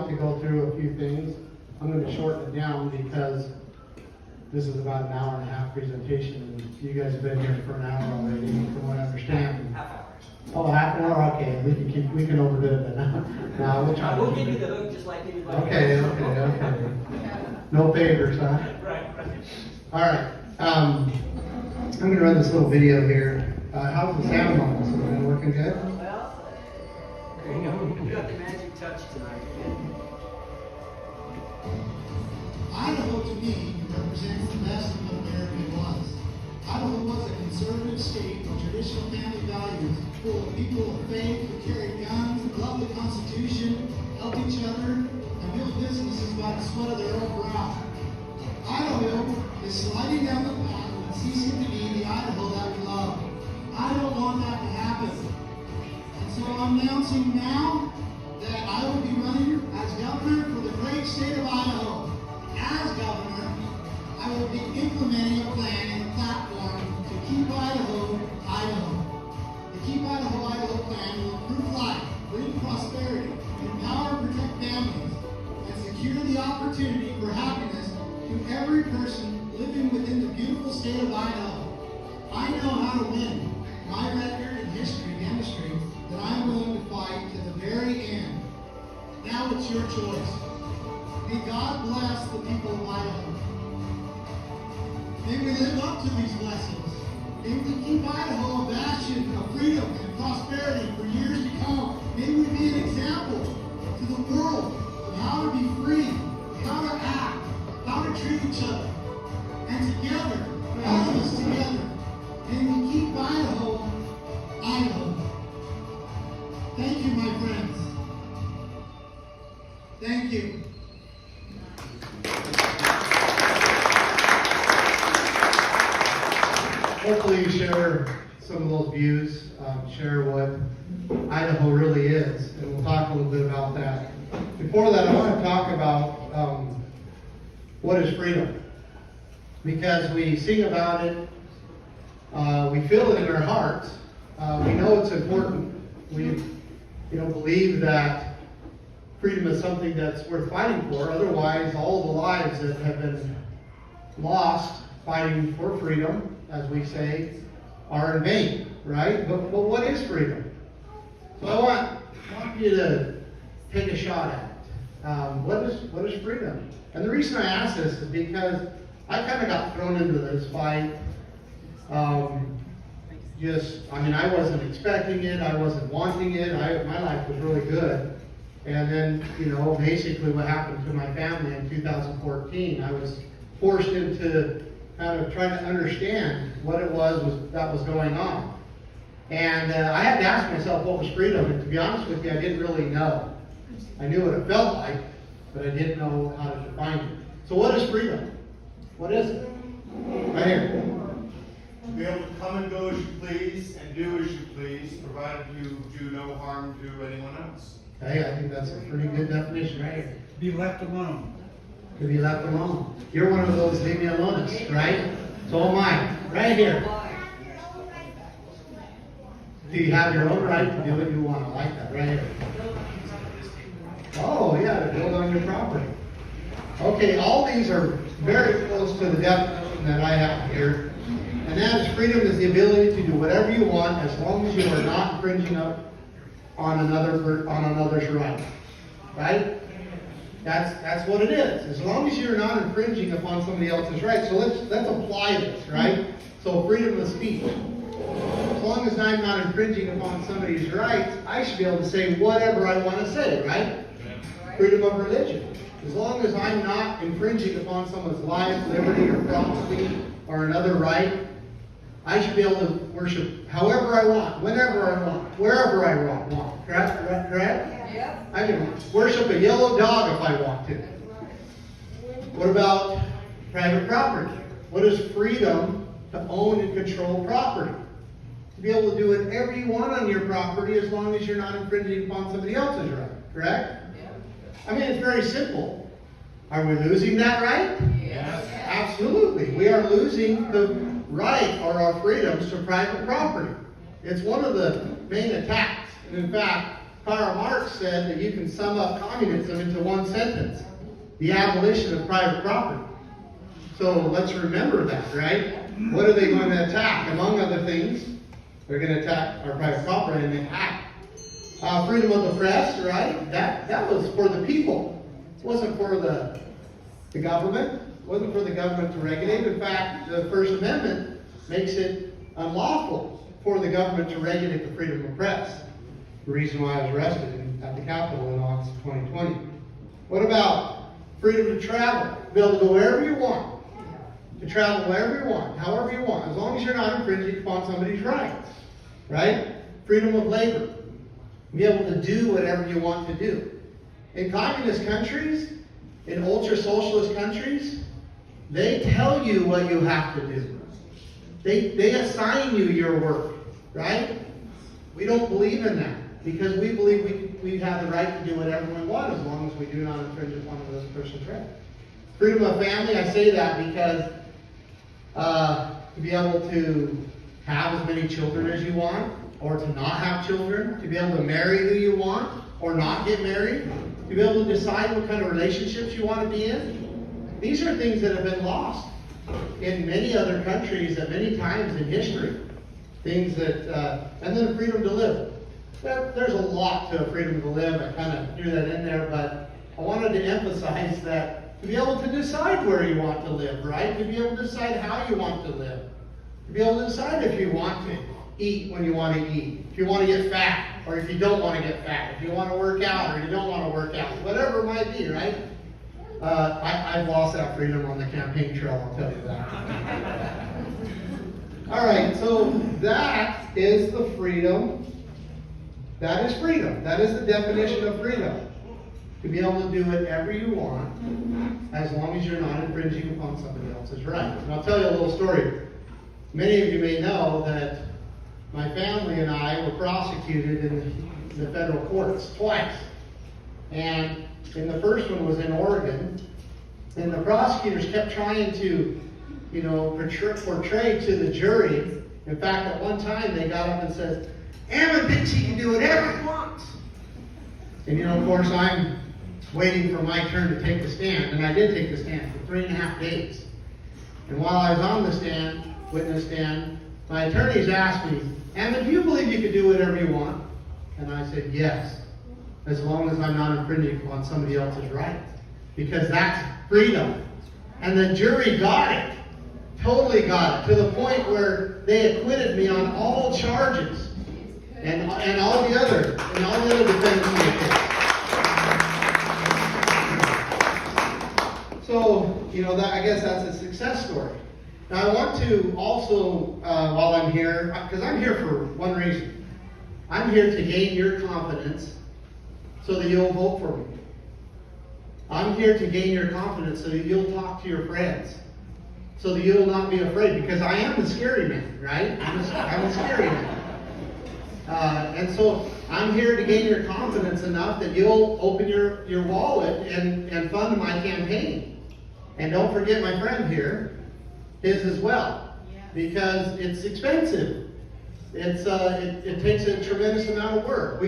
want to go through a few things. I'm going to shorten it down because this is about an hour and a half presentation, and you guys have been here for an hour already, from what I understand. Half hour. Oh, half an hour? Okay, we can overdo it then. No, we'll try. We'll give you the hook just like anybody else. Okay. No favors, huh? Right. All right. I'm going to run this little video here. How's the sound on this? Is it working good? Well, there you go. You got the magic touch tonight. Idaho, to me, represents the best of what America was. Idaho was a conservative state with traditional family values, full of people of faith who carried guns, loved the Constitution, helped each other, and built businesses by the sweat of their own brow. Idaho is sliding down the path and ceasing to be the Idaho that we love. I don't want that to happen. And so I'm announcing now that I will be running as governor for the great state of Idaho. As governor, I will be implementing a plan and a platform to keep Idaho, Idaho. The Keep Idaho, Idaho plan will improve life, bring prosperity, empower and protect families, and secure the opportunity for happiness to every person living within the beautiful state of Idaho. I know how to win. My record and history demonstrates that I am willing to fight to the very end. Now it's your choice. May God bless the people of Idaho. May we live up to these blessings. May we keep Idaho a bastion of freedom and prosperity for years to come. May we be an example to the world of how to be free, how to act, how to treat each other. And together, all of us together, may we keep Idaho, Idaho. Thank you, my friends. Thank you. Hopefully you share some of those views, share what Idaho really is, and we'll talk a little bit about that. Before that, I want to talk about what is freedom, because we sing about it, we feel it in our hearts, we know it's important. We believe that freedom is something that's worth fighting for. Otherwise, all the lives that have been lost fighting for freedom, as we say, are in vain, right? But what is freedom? So I want you to take a shot at it. What is freedom? And the reason I ask this is because I kind of got thrown into this fight. I wasn't expecting it. I wasn't wanting it. My life was really good. And then, basically what happened to my family in 2014, I was forced into kind of trying to understand what it was that was going on. And I had to ask myself what was freedom, and to be honest with you, I didn't really know. I knew what it felt like, but I didn't know how to define it. So what is freedom? What is it? Right here. To be able to come and go as you please and do as you please, provided you do no harm to anyone else. Okay, I think that's a pretty good definition right here. Be left alone. To be left alone. You're one of those leave me aloneists, right? So am I. Right here. Do you have your own right to do what you want? I like that. Right here. Oh, yeah, to build on your property. Okay, all these are very close to the definition that I have here. And that is freedom is the ability to do whatever you want as long as you are not infringing on another's right. Right? That's what it is. As long as you're not infringing upon somebody else's rights. So let's apply this, right? So freedom of speech. As long as I'm not infringing upon somebody's rights, I should be able to say whatever I want to say, right? Freedom of religion. As long as I'm not infringing upon someone's life, liberty, or property, or another right, I should be able to worship however I want, whenever I want, wherever I want. Correct? Yep. I can worship a yellow dog if I want to. What about private property? What is freedom to own and control property? To be able to do whatever you want on your property as long as you're not infringing upon somebody else's right. Correct? I mean, it's very simple. Are we losing that right? Yes. Absolutely. We are losing the right or our freedoms to private property. It's one of the main attacks. And in fact, Karl Marx said that you can sum up communism into one sentence: the abolition of private property. So let's remember that, right? What are they going to attack? Among other things, they're going to attack our private property and attack freedom of the press, right? That was for the people. It wasn't for the government. It wasn't for the government to regulate. In fact, the First Amendment makes it unlawful for the government to regulate the freedom of press. The reason why I was arrested at the Capitol in August of 2020. What about freedom to travel? To be able to go wherever you want. To travel wherever you want, however you want, as long as you're not infringing upon somebody's rights. Right? Freedom of labor. Be able to do whatever you want to do. In communist countries, in ultra-socialist countries, they tell you what you have to do. They assign you your work, right? We don't believe in that because we believe we have the right to do whatever we want as long as we do not infringe upon another person's right. Freedom of family, I say that because to be able to have as many children as you want, or to not have children, to be able to marry who you want, or not get married, to be able to decide what kind of relationships you want to be in. These are things that have been lost in many other countries at many times in history. Things that, and then freedom to live. There's a lot to freedom to live. I kind of threw that in there, but I wanted to emphasize that to be able to decide where you want to live, right? To be able to decide how you want to live. To be able to decide if you want to eat when you want to eat. If you want to get fat, or if you don't want to get fat. If you want to work out, or you don't want to work out. Whatever it might be, right? I've lost that freedom on the campaign trail, I'll tell you that. All right, so that is the freedom. That is freedom. That is the definition of freedom. To be able to do whatever you want, as long as you're not infringing upon somebody else's rights. And I'll tell you a little story. Many of you may know that my family and I were prosecuted in the federal courts twice. And the first one was in Oregon. And the prosecutors kept trying to, portray to the jury. In fact, at one time they got up and said, Ammon thinks he can do whatever he wants. And of course, I'm waiting for my turn to take the stand. And I did take the stand for 3.5 days. And while I was on the stand, witness stand, my attorneys asked me, Ammon, do you believe you can do whatever you want? And I said, yes, as long as I'm not infringing upon somebody else's rights. Because that's freedom. And the jury got it. Totally got it. To the point where they acquitted me on all charges. And all the other defendants in the case. So, I guess that's a success story. Now I want to also, while I'm here, because I'm here for one reason. I'm here to gain your confidence so that you'll vote for me. I'm here to gain your confidence so that you'll talk to your friends. So that you'll not be afraid, because I am the scary man, right? I'm a scary man. And so I'm here to gain your confidence enough that you'll open your wallet and fund my campaign. And don't forget my friend here, his as well, because it's expensive. It takes a tremendous amount of work.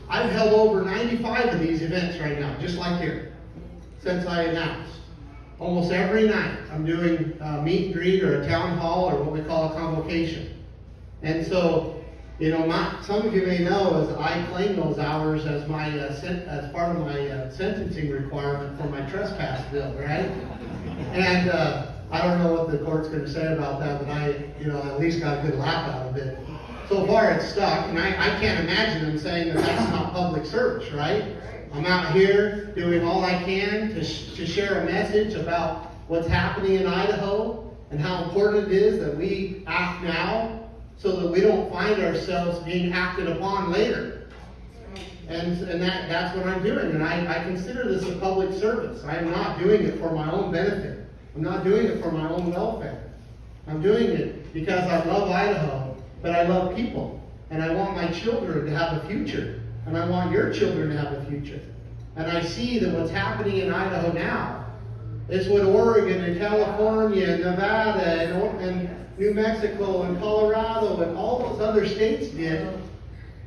I've held over 95 of these events right now, just like here, since I announced. Almost every night I'm doing a meet and greet or a town hall or what we call a convocation. And so, some of you may know as I claim those hours as my as part of my sentencing requirement for my trespass bill, right? And I don't know what the court's going to say about that, but I at least got a good laugh out of it. So far it's stuck, and I can't imagine them saying that that's not public service, right? I'm out here doing all I can to share a message about what's happening in Idaho and how important it is that we act now so that we don't find ourselves being acted upon later. And that's what I'm doing, and I consider this a public service. I am not doing it for my own benefit. I'm not doing it for my own welfare. I'm doing it because I love Idaho, but I love people, and I want my children to have a future. And I want your children to have a future. And I see that what's happening in Idaho now is what Oregon and California and Nevada and New Mexico and Colorado and all those other states did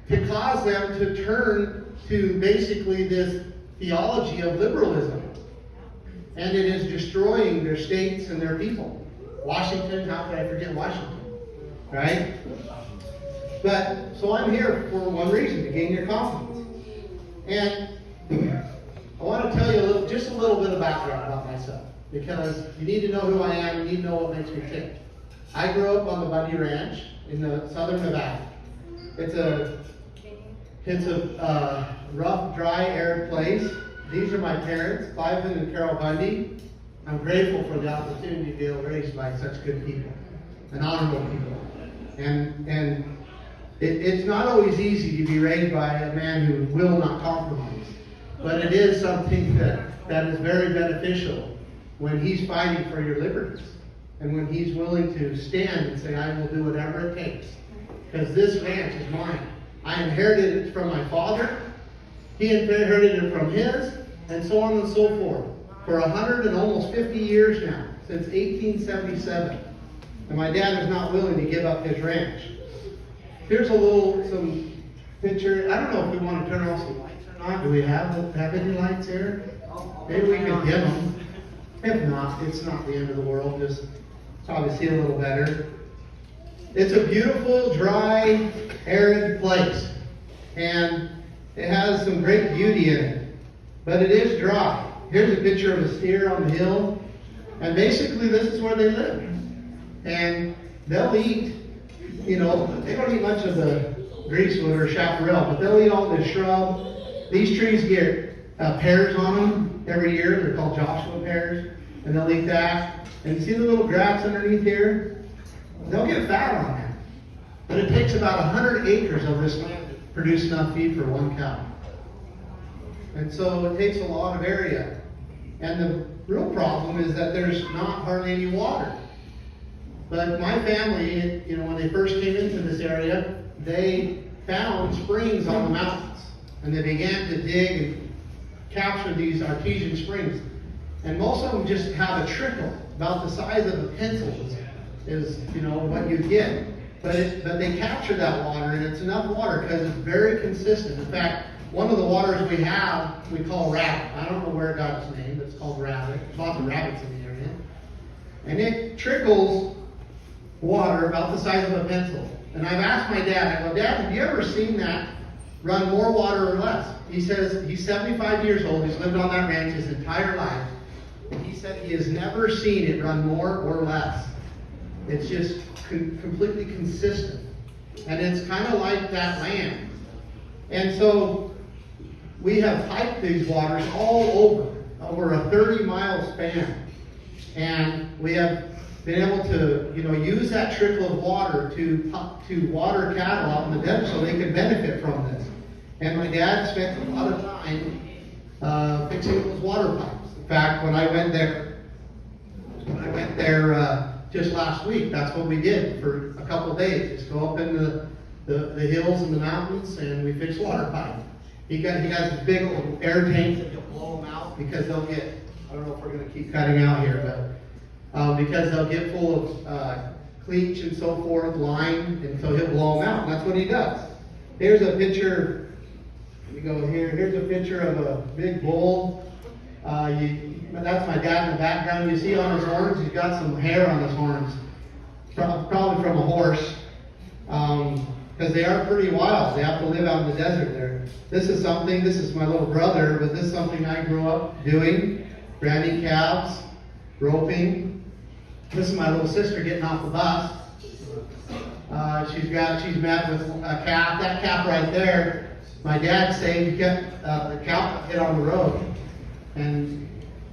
to cause them to turn to basically this theology of liberalism. And it is destroying their states and their people. Washington, how could I forget Washington? Right? But, so I'm here for one reason, to gain your confidence. And I want to tell you just a little bit of background about myself. Because you need to know who I am, you need to know what makes me tick. I grew up on the Bundy Ranch in the southern Nevada. It's a rough, dry, arid place. These are my parents, Cleveland and Carol Bundy. I'm grateful for the opportunity to be raised by such good people and honorable people. And it's not always easy to be raised by a man who will not compromise. But it is something that is very beneficial when he's fighting for your liberties. And when he's willing to stand and say, I will do whatever it takes. Because this ranch is mine. I inherited it from my father. He inherited it from his, and so on and so forth. For 150 years now, since 1877. And my dad is not willing to give up his ranch. Here's some picture. I don't know if we want to turn off some lights or not. Do we have any lights here? Maybe we can dim them. If not, it's not the end of the world. Just probably see a little better. It's a beautiful, dry, arid place. And it has some great beauty in it. But it is dry. Here's a picture of a steer on the hill. And basically this is where they live. And they'll eat, they don't eat much of the greasewood or chaparral, but they'll eat all the shrub. These trees get pears on them every year. They're called Joshua pears. And they'll eat that. And see the little grass underneath here? They'll get fat on that. But it takes about 100 acres of this land to produce enough feed for one cow. And so it takes a lot of area. And the real problem is that there's not hardly any water. But my family, when they first came into this area, they found springs on the mountains. And they began to dig and capture these artesian springs. And most of them just have a trickle, about the size of a pencil is what you get. But they capture that water, and it's enough water because it's very consistent. In fact, one of the waters we have, we call rabbit. I don't know where it got its name, but it's called rabbit. There's lots of rabbits in the area. And it trickles water about the size of a pencil. And I've asked my dad, I go, Dad, have you ever seen that run more water or less? He says he's 75 years old. He's lived on that ranch his entire life. And he said he has never seen it run more or less. It's just completely consistent. And it's kind of like that land. And so we have piped these waters all over a 30-mile span. And we have been able to, use that trickle of water to water cattle out in the desert so they can benefit from this. And my dad spent a lot of time fixing those water pipes. In fact, when I went there just last week, that's what we did for a couple of days. Just go up in the hills and the mountains, and we fix water pipe. He has these big old air tanks that he'll blow them out because they'll get, I don't know if we're going to keep cutting out here, but because they'll get full of cleach and so forth, lime, and so he'll blow them out, and that's what he does. Here's a picture, we go here, here's a picture of a big bull. That's my dad in the background. You see on his horns, he's got some hair on his horns, probably from a horse, because they are pretty wild. They have to live out in the desert there. This is my little brother, but this is something I grew up doing, branding calves, roping. This is my little sister getting off the bus. She's met with a calf. That calf right there, my dad saved, kept the calf hit on the road. And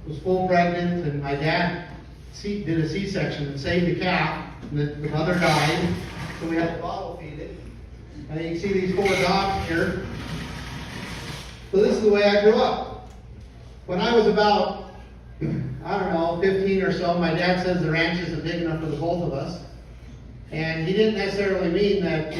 was full pregnant, and my dad did a C-section and saved the calf, and the mother died, so we had to bottle feed it. And you can see these 4 dogs here. So this is the way I grew up. When I was about, 15 or so, my dad says the ranch isn't big enough for the both of us. And he didn't necessarily mean that,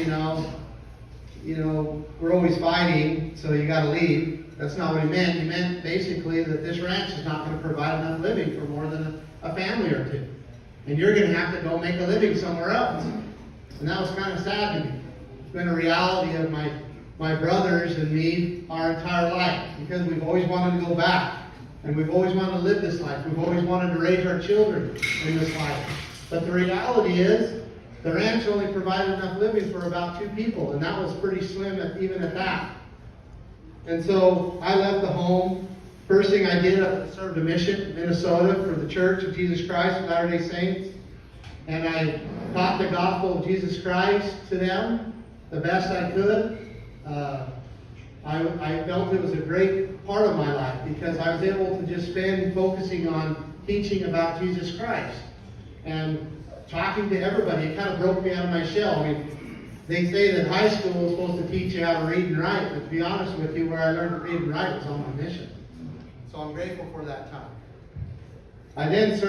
we're always fighting, so you gotta leave. That's not what he meant. He meant basically that this ranch is not going to provide enough living for more than a family or two. And you're going to have to go make a living somewhere else. And that was kind of sad to me. It's been a reality of my my brothers and me our entire life because we've always wanted to go back. And we've always wanted to live this life. We've always wanted to raise our children in this life. But the reality is, the ranch only provided enough living for about 2 people, and that was pretty slim even at that. And so I left the home. First thing I did, I served a mission in Minnesota for the Church of Jesus Christ of Latter-day Saints. And I taught the gospel of Jesus Christ to them the best I could. I felt it was a great part of my life because I was able to just spend focusing on teaching about Jesus Christ and talking to everybody. It kind of broke me out of my shell. I mean, they say that high school is supposed to teach you how to read and write, but to be honest with you, where I learned to read and write was on my mission. So I'm grateful for that time. I then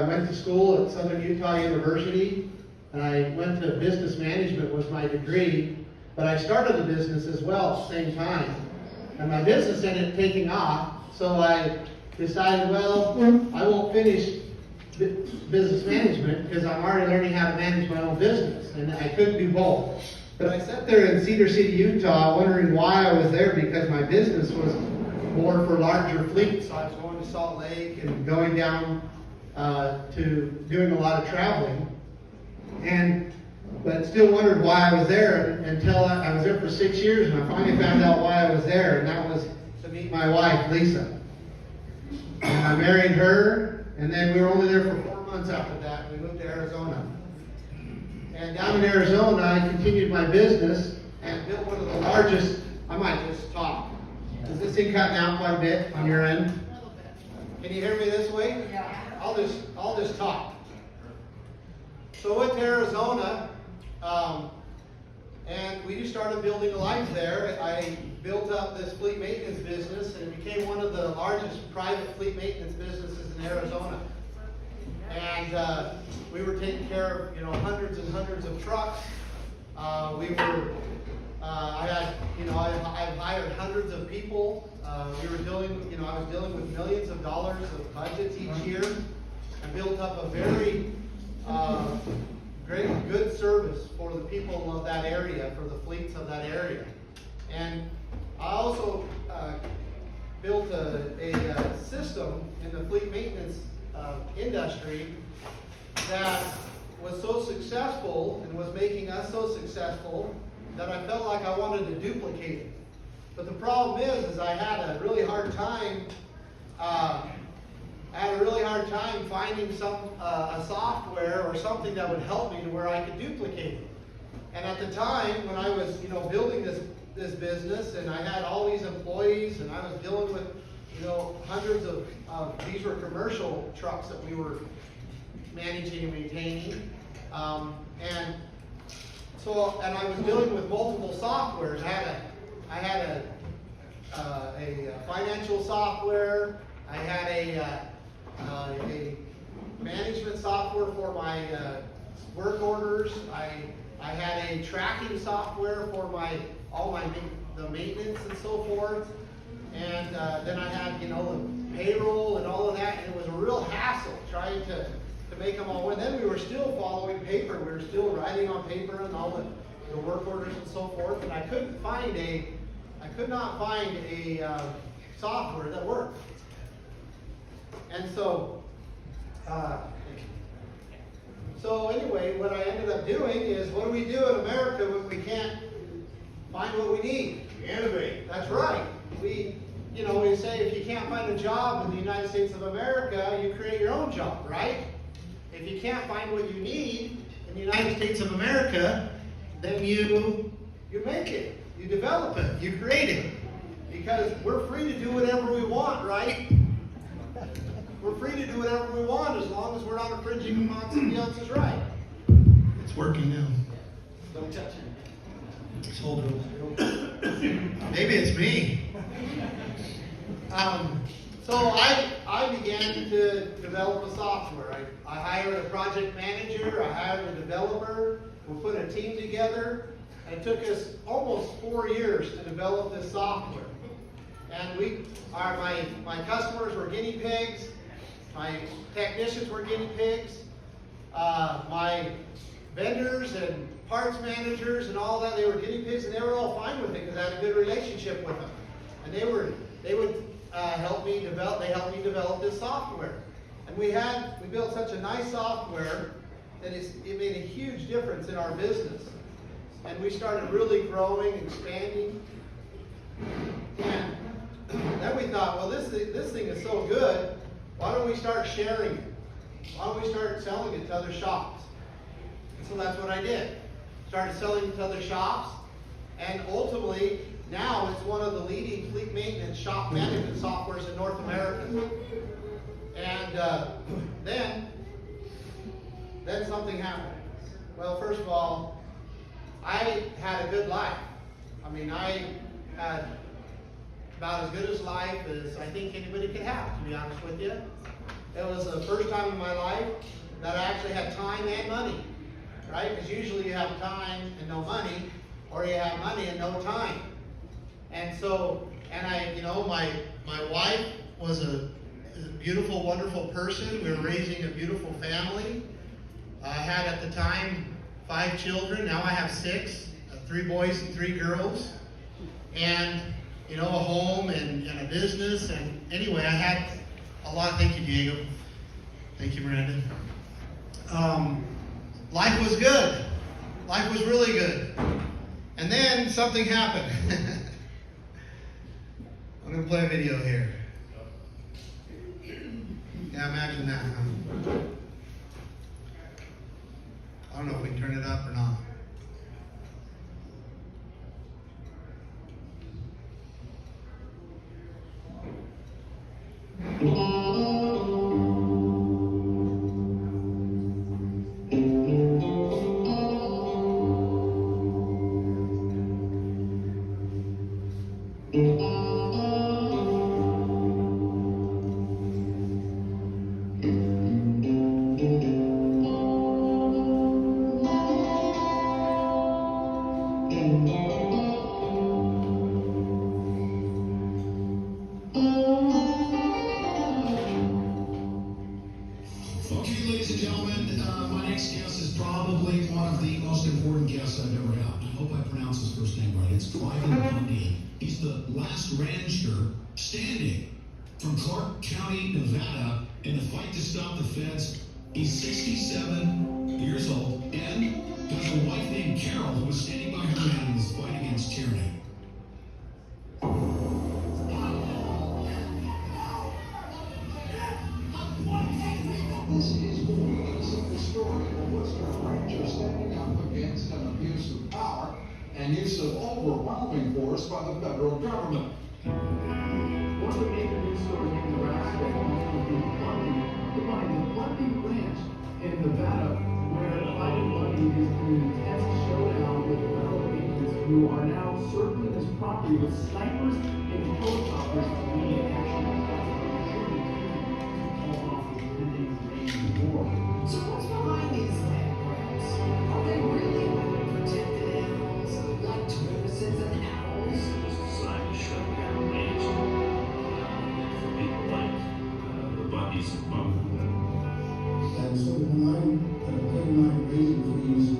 went to school at Southern Utah University, and I went to business management was my degree. But I started a business as well at the same time. And my business ended up taking off, so I decided, well, I won't finish business management because I'm already learning how to manage my own business. And I couldn't do both. But I sat there in Cedar City, Utah, wondering why I was there because my business was more for larger fleets. So I was going to Salt Lake and going down to doing a lot of traveling. But still wondered why I was there until I was there for 6 years, and I finally found out why I was there, and that was to meet my wife, Lisa. And I married her, and then we were only there for 4 months after that. We moved to Arizona. And down in Arizona, I continued my business and built one of the largest. I might just talk. Is this thing cutting out quite a bit on your end? Can you hear me this way? Yeah. I'll just talk. So I went to Arizona, and we just started building a life there. I built up this fleet maintenance business, and it became one of the largest private fleet maintenance businesses in Arizona. And we were taking care of, hundreds and hundreds of trucks. I hired hundreds of people. I was dealing with millions of dollars of budgets each year, and built up a very good service for the people of that area, for the fleets of that area. And I also built a system in the fleet maintenance industry that was so successful and was making us so successful that I felt like I wanted to duplicate it. But the problem is I had a really hard time finding a software or something that would help me to where I could duplicate it. And at the time when I was, building this business, and I had all these employees, and I was dealing with, hundreds of these were commercial trucks that we were managing and maintaining, and I was dealing with multiple softwares. I had a financial software. I had a management software for my work orders. I had a tracking software for the maintenance and so forth. And then I had the payroll and all of that, and it was a real hassle trying to make them all. And then we were still following paper. We were still writing on paper and all the work orders and so forth. And I could not find a software that worked. And so anyway, what I ended up doing is, what do we do in America when we can't find what we need? Innovate. That's right. We say if you can't find a job in the United States of America, you create your own job, right? If you can't find what you need in the United States of America, then you make it, you develop it, you create it. Because we're free to do whatever we want, right? We're free to do whatever we want as long as we're not infringing upon somebody else's right. It's working now. Don't touch it. Just hold it. Maybe it's me. So I began to develop a software. I hired a project manager. I hired a developer. We put a team together. And it took us almost 4 years to develop this software. And my customers were guinea pigs. My technicians were guinea pigs. My vendors and parts managers and all that, they were guinea pigs, and they were all fine with it because I had a good relationship with them. And they would help me develop this software. And we built such a nice software that it made a huge difference in our business. And we started really growing, expanding. And then we thought, well, this thing is so good, why don't we start sharing it? Why don't we start selling it to other shops? And so that's what I did. Started selling it to other shops, and ultimately, now it's one of the leading fleet maintenance shop management softwares in North America. And then something happened. Well, first of all, I had a good life. I mean, I had about as good a life as I think anybody could have, to be honest with you. It was the first time in my life that I actually had time and money, right? Because usually you have time and no money, or you have money and no time. And so, my wife was a beautiful, wonderful person. We were raising a beautiful family. I had at the time 5 children. Now I have 6, 3 boys and 3 girls. And, a home and a business. And anyway, I had a lot. Thank you, Diego. Thank you, Miranda. Life was good. Life was really good. And then something happened. I'm going to play a video here. Yeah, imagine that, huh? I don't know if we can turn it up or not. Okay, ladies and gentlemen, my next guest is probably one of the most important guests I've ever had. I hope I pronounce his first name right. It's Cleveland Bundy. He's the last rancher standing from Clark County, Nevada, in the fight to stop the feds. He's 67 years old and has a wife named Carol who was standing by her man in this fight against tyranny. This is the story of Western Ranger standing up against an abuse of power and use of overwhelming force by the federal government. One of the major news stories in Nebraska comes from the Bundy Ranch in Nevada, where Clyde Bundy is in an intense showdown with federal agents who are now circling his property with snipers and helicopters leading action. So what's behind these backgrounds? Are they really protected animals like tortoises and owls? It's designed to shut down range for people like the Bundys and Bump. And so when I pay my raising fees,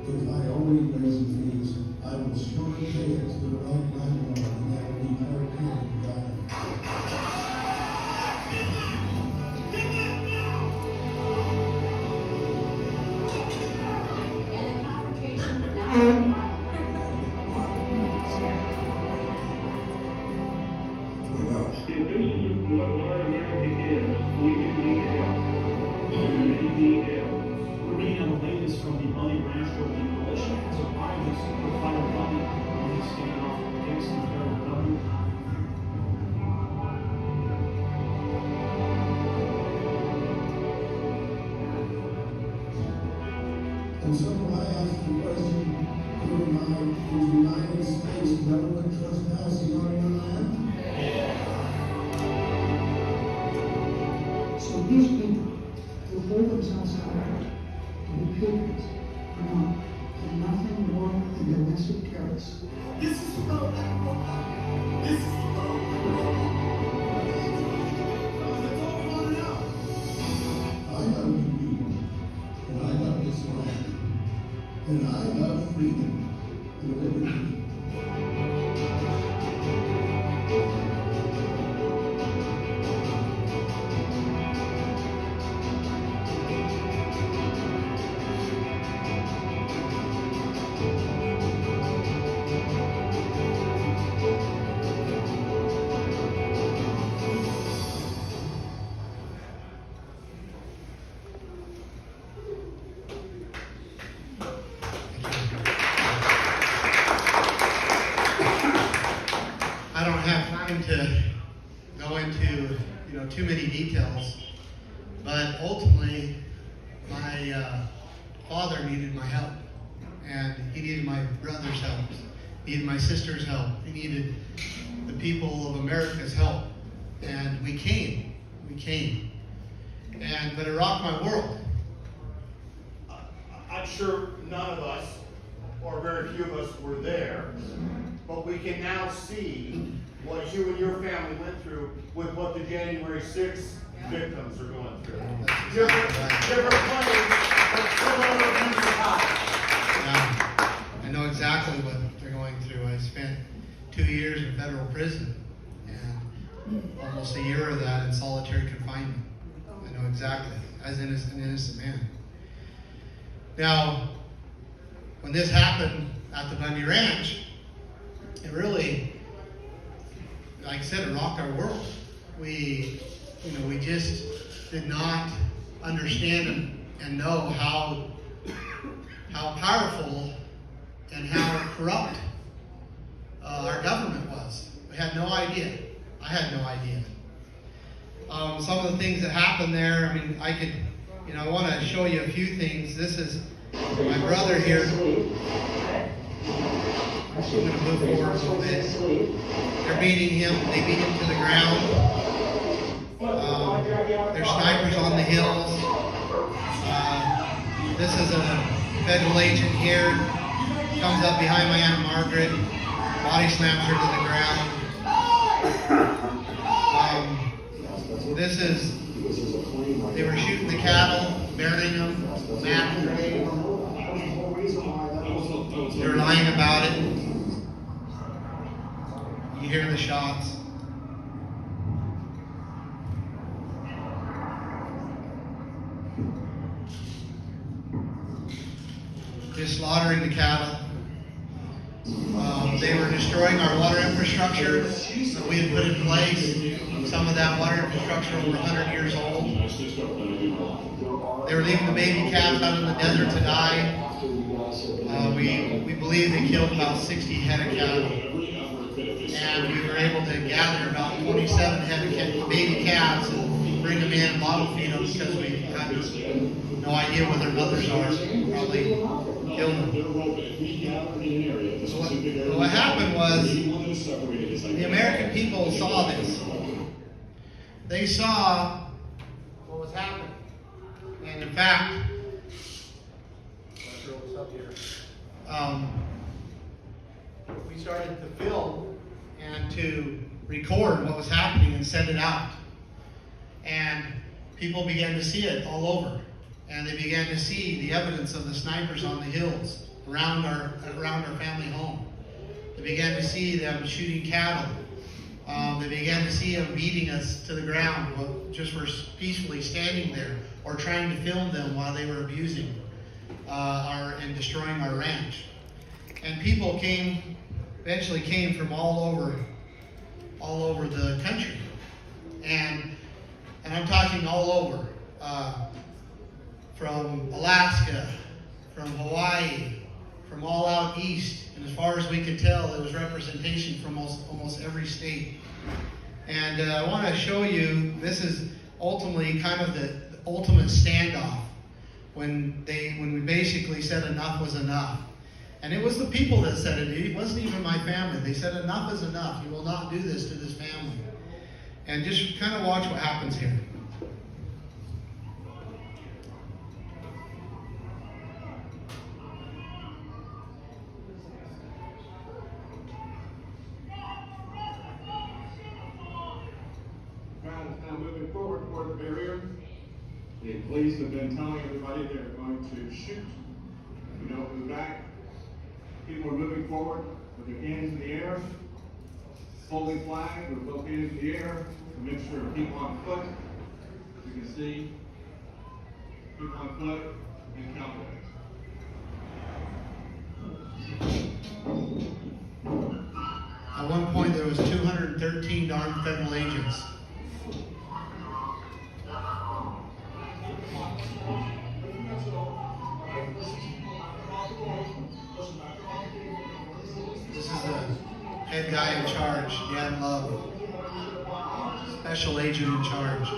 if I already raising fees, I will surely pay it to the right landlord, and that will be Clark County, Nevada. The basis of what Latin America is, we do need help. We need help. We're reading on the latest from the Bundy Ranch where the militia has arrived to super Clyde Bundy and he's standing off against the federal government. And so I ask the question, is the United States government trespassing on your land? So these people who hold themselves out to be patriots are not nothing more than domestic terrorists. This is about This is about I love you people, and I love this land. freedom and liberty. I don't have time to go into, too many details, but ultimately, my father needed my help, and he needed my brother's help, he needed my sister's help, he needed the people of America's help, and we came, but it rocked my world. I'm sure none of us, or very few of us, were there, but we can now see what you and your family went through with what the January 6th victims are going through. Different claims, but similar abuse of power. Yeah, I know exactly what they're going through. I spent 2 years in federal prison, and almost a year of that in solitary confinement. I know exactly, as an innocent man. Now, when this happened at the Bundy Ranch, it really, like I said, it rocked our world. We just did not understand and know how powerful and how corrupt our government was. We had no idea. I had no idea. Some of the things that happened there, I want to show you a few things. This is my brother here. I'm going to move forward a little bit. They're beating him. They beat him to the ground. There's snipers on the hills. This is a federal agent here. Comes up behind my Aunt Margaret. Body slams her to the ground. They were shooting the cattle, burying them, mass grave. They're lying about it. You hear the shots. Just slaughtering the cattle. They were destroying our water infrastructure that we had put in place. Some of that water infrastructure over 100 years old. They were leaving the baby calves out in the desert to die. We believe they killed about 60 head of cattle. And we were able to gather about 27 head of baby calves and bring them in and bottle feed them because we had no idea where their mothers are. Probably killed them. So what happened was the American people saw this. They saw what was happening. And in fact, let's throw this up here. We started to film and to record what was happening and send it out. And people began to see it all over. And they began to see the evidence of the snipers on the hills around our family home. They began to see them shooting cattle. They began to see them beating us to the ground just for peacefully standing there or trying to film them while they were abusing and destroying our ranch. And people eventually came from all over the country. And I'm talking all over. From Alaska, from Hawaii, from all out east, and as far as we could tell, there was representation from almost every state. And I want to show you, this is ultimately kind of the ultimate standoff when we basically said enough was enough. And it was the people that said it. It wasn't even my family. They said enough is enough. You will not do this to this family. And just kind of watch what happens here. Now moving forward toward the barrier, the police have been telling everybody they're going to shoot if you don't move back. People are moving forward with their hands in the air, holding flags with both hands in the air, to make sure people on foot, you can see, people on foot and cowboys. At one point, there was 213 armed federal agents. This is the head guy in charge, Dan Love, special agent in charge.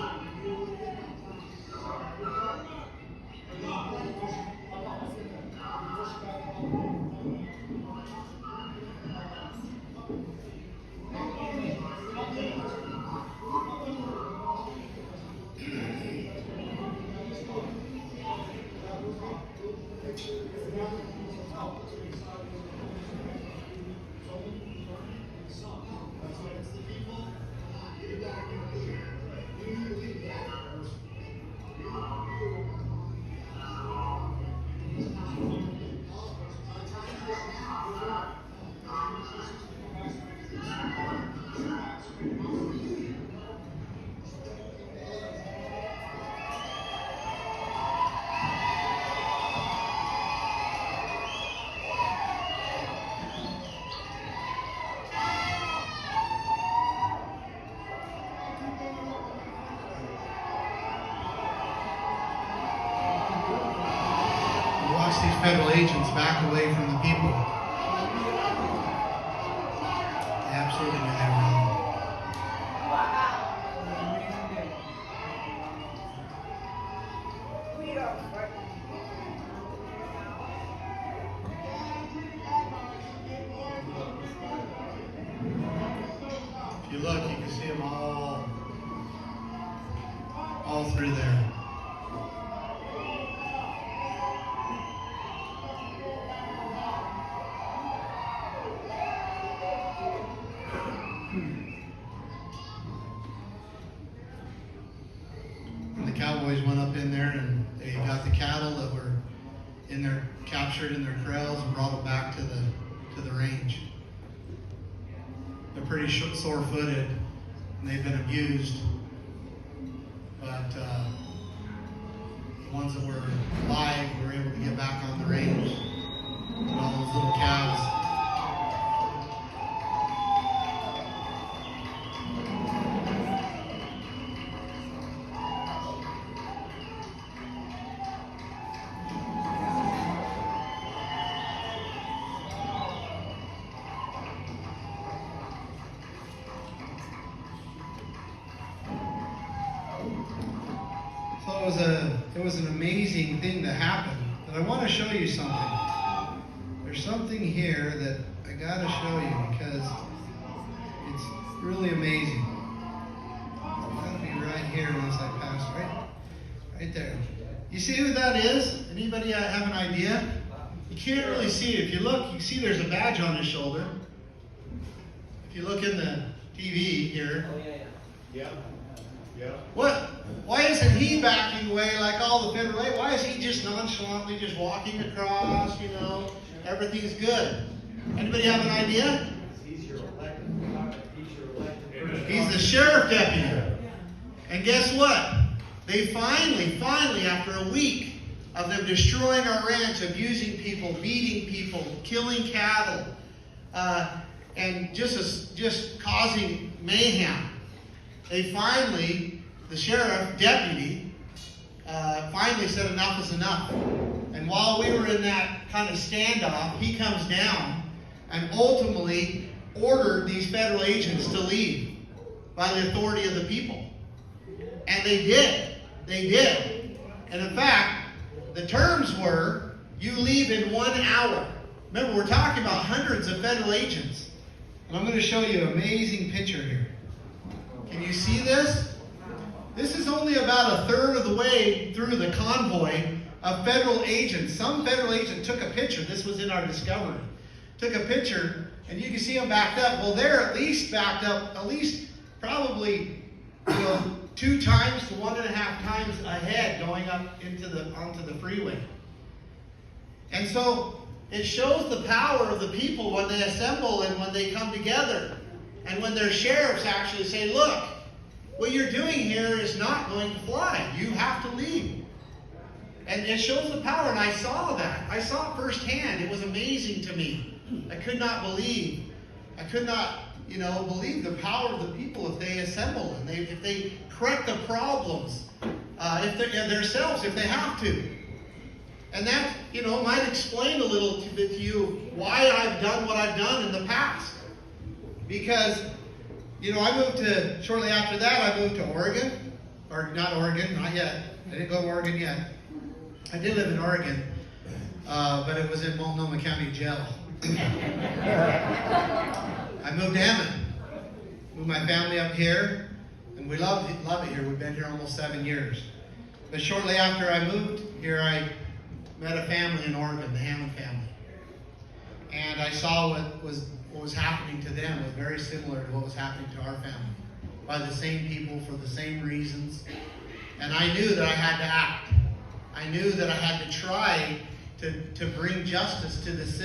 Watch these federal agents back away from the people. They absolutely knew they were wrong. If you look, you can see them all through there. And the cowboys went up in there and they got the cattle that were in there, captured in their corrals, and brought them back to the range. They're pretty sore-footed and they've been abused, but the ones that were alive were able to get back on the range. And all those little calves. So it was an amazing thing that happened. But I want to show you something. There's something here that I got to show you because it's really amazing. It's got to be right here once I pass right there. You see who that is? Anybody have an idea? You can't really see it. If you look, you see there's a badge on his shoulder. If you look in the TV here. Oh, yeah. Yeah. What? Why isn't he backing away like all the federal aid? Why is he just nonchalantly just walking across, everything's good? Anybody have an idea? He's your elected. He's the sheriff deputy. And guess what? They finally, after a week of them destroying our ranch, abusing people, beating people, killing cattle, and just causing mayhem, they finally, the sheriff deputy, finally said enough is enough. And while we were in that kind of standoff, he comes down and ultimately ordered these federal agents to leave by the authority of the people. And they did. And in fact, the terms were, you leave in 1 hour. Remember, we're talking about hundreds of federal agents. And I'm going to show you an amazing picture here. Can you see this? This is only about a third of the way through the convoy of federal agents. Some federal agent took a picture. This was in our discovery. Took a picture, and you can see them backed up. Well, they're at least backed up, probably 2 times to 1.5 times ahead going up onto the freeway. And so It shows the power of the people when they assemble and when they come together. And when their sheriffs actually say, look, what you're doing here is not going to fly. You have to leave. And it shows the power, and I saw that. I saw it firsthand. It was amazing to me. I could not believe the power of the people if they assemble and if they correct the problems, if themselves, if they have to. And that, might explain a little bit to you why I've done what I've done in the past. Because, shortly after that, I moved to Oregon. Or not Oregon, not yet. I didn't go to Oregon yet. I did live in Oregon, but it was in Multnomah County Jail. I moved to Emmett. Moved my family up here, and we love it here. We've been here almost 7 years. But shortly after I moved here, I met a family in Oregon, the Hammond family. And I saw what was happening to them was very similar to what was happening to our family. By the same people, for the same reasons. And I knew that I had to act. I knew that I had to try to bring justice to this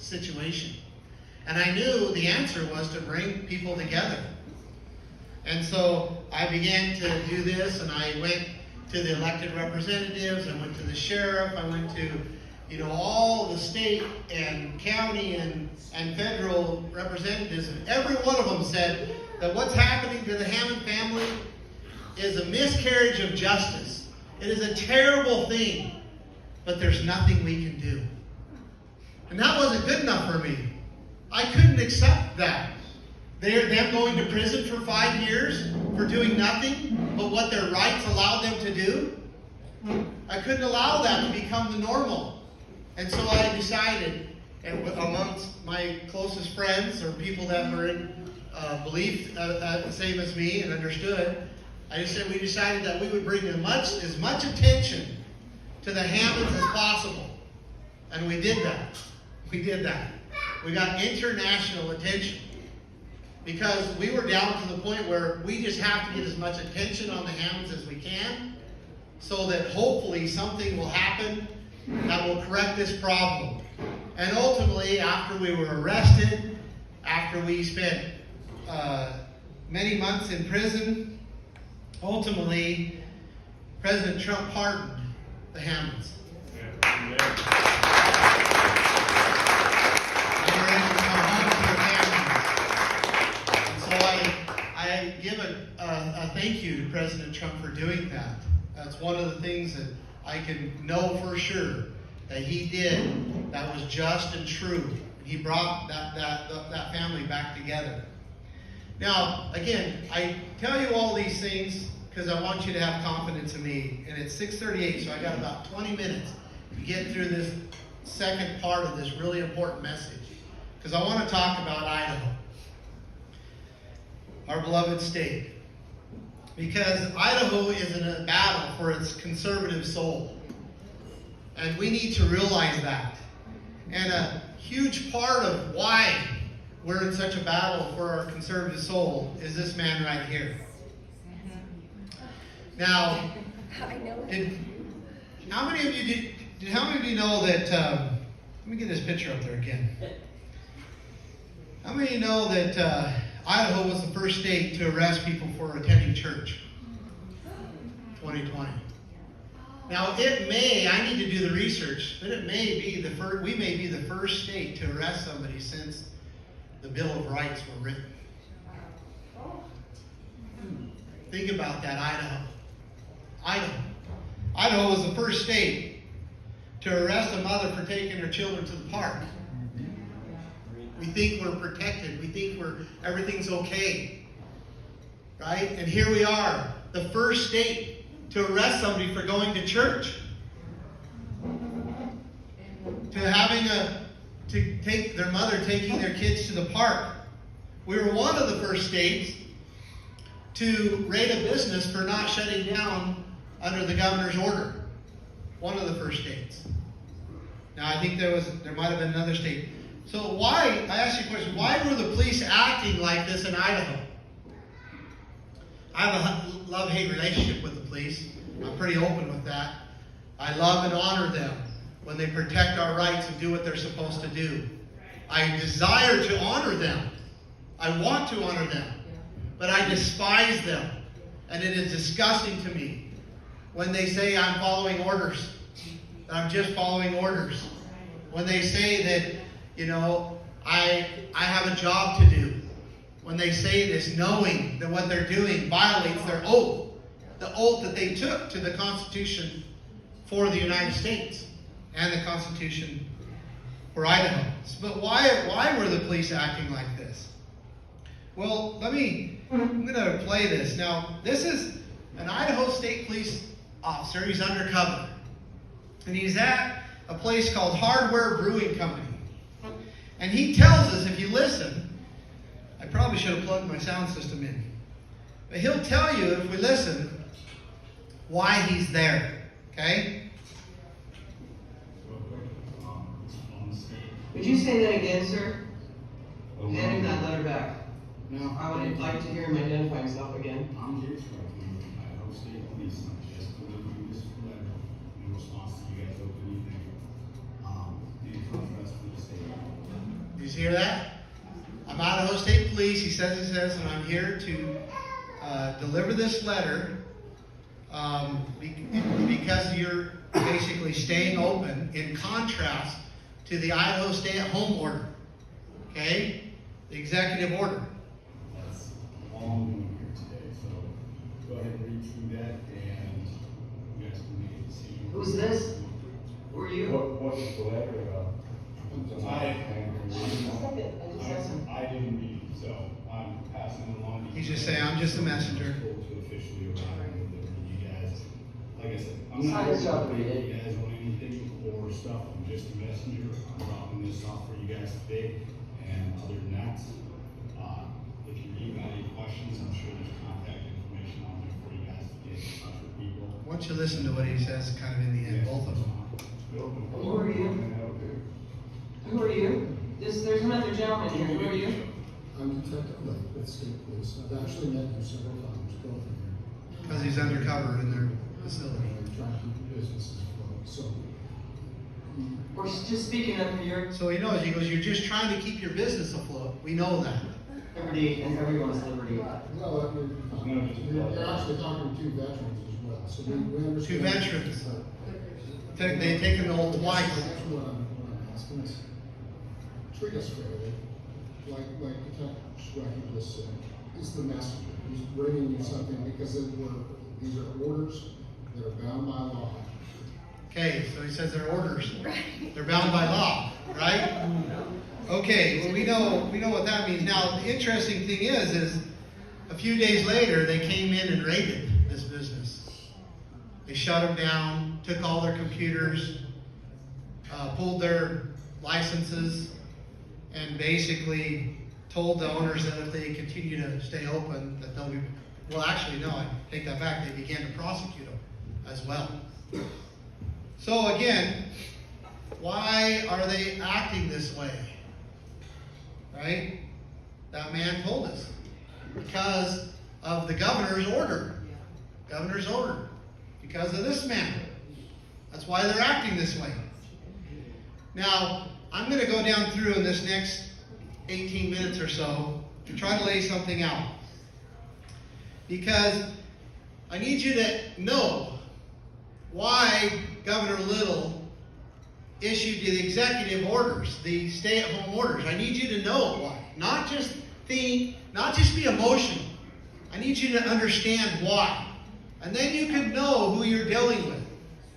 situation. And I knew the answer was to bring people together. And so I began to do this, and I went to the elected representatives, I went to the sheriff, I went to all the state and county and federal representatives, and every one of them said that what's happening to the Hammond family is a miscarriage of justice. It is a terrible thing, but there's nothing we can do. And that wasn't good enough for me. I couldn't accept that. Them going to prison for 5 years for doing nothing but what their rights allowed them to do. I couldn't allow that to become the normal. And so I decided, and amongst my closest friends or people that were in belief the same as me and understood, we decided that we would bring as much attention to the Hammonds as possible. And we did that. We did that. We got international attention. Because we were down to the point where we just have to get as much attention on the Hammonds as we can, so that hopefully something will happen that will correct this problem. And ultimately, after we were arrested, after we spent many months in prison, ultimately, President Trump pardoned the Hammonds. I give a thank you to President Trump for doing that. That's one of the things that I can know for sure that he did that was just and true. He brought that family back together. Now, again, I tell you all these things because I want you to have confidence in me. And it's 6:38, so I got about 20 minutes to get through this second part of this really important message. Because I want to talk about Idaho, our beloved state. Because Idaho is in a battle for its conservative soul. And we need to realize that. And a huge part of why we're in such a battle for our conservative soul is this man right here. Now, how many of you know that, let me get this picture up there again. How many of you know that Idaho was the first state to arrest people for attending church? 2020. Now, I need to do the research, but we may be the first state to arrest somebody since the Bill of Rights were written. Think about that, Idaho was the first state to arrest a mother for taking her children to the park. We think we're protected. We think everything's okay. Right? And here we are, the first state to arrest somebody for going to church. To take their mother taking their kids to the park. We were one of the first states to raid a business for not shutting down under the governor's order. One of the first states. Now I think there might have been another state. So I ask you a question, why were the police acting like this in Idaho? I have a love-hate relationship with the police. I'm pretty open with that. I love and honor them. when they protect our rights and do what they're supposed to do. I desire to honor them. I want to honor them. But I despise them. And it is disgusting to me when they say I'm following orders. That I'm just following orders. When they say that, I have a job to do. When they say this, knowing that what they're doing violates their oath. The oath that they took to the Constitution for the United States and the Constitution for Idaho. But why were the police acting like this? Well, I'm going to play this. Now, this is an Idaho State Police officer. He's undercover. And he's at a place called Hardware Brewing Company. And he tells us, if you listen, I probably should have plugged my sound system in. But he'll tell you, if we listen, why he's there. Okay? Would you say that again, sir? Hand him that letter back. Now, I would like to hear him identify himself again. I'm here to represent Idaho State Police. I'm just delivering this letter in response to you guys' opening thing. In contrast for the state. Did you hear that? I'm Idaho State Police. He says, and I'm here to deliver this letter because you're basically staying open in contrast to the Idaho stay-at-home order. Okay? The executive order. That's all I'm doing here today. So go ahead and read through that and you guys can make a decision. Who's this? Who are you? What was the letter about? I didn't read it, so I'm passing it along. He's just saying, I'm just a messenger. To officially arrive and deliver to you guys. Like I said, I'm Sign not this up, going to read it. you guys on anything or stuff. I'm just a messenger. I'm dropping this off for you guys today. And other than that, if you got any questions, I'm sure there's contact information on there for you guys to get in touch with people. Once you listen to what he says, kind of in the end, both of them. Who are you? Who are you? There's another gentleman here. Who are you? I'm Detective Blake with State Police. I've actually met you several times, both of you. Because he's undercover in their facility. I'm trying to keep your businesses afloat, so. We're just speaking up for your So he knows, he goes, you're just trying to keep your business afloat. We know that. liberty and everyone's liberty. Well, you're actually talking to two veterans as well, so we understand. Two veterans. They've taken the old twice. That's what I'm asking is, treat us fairly, like Detective Schrecker just said. He's the messenger. He's bringing you something because these are orders that are bound by law. Okay, so he says they're orders. They're bound by law, right? Okay, well, we know what that means. Now, the interesting thing is a few days later, they came in and raided this business. They shut them down, took all their computers, pulled their licenses, and basically told the owners that if they continue to stay open, that they'll be, well, actually, no, I take that back. They began to prosecute them as well. So again, why are they acting this way? Right? That man told us. Because of the governor's order. Governor's order. Because of this man. That's why they're acting this way. Now, I'm going to go down through in this next 18 minutes or so to try to lay something out. Because I need you to know why Governor Little issued the executive orders, the stay-at-home orders. I need you to know why. Not just think, not just be emotional. I need you to understand why. And then you can know who you're dealing with.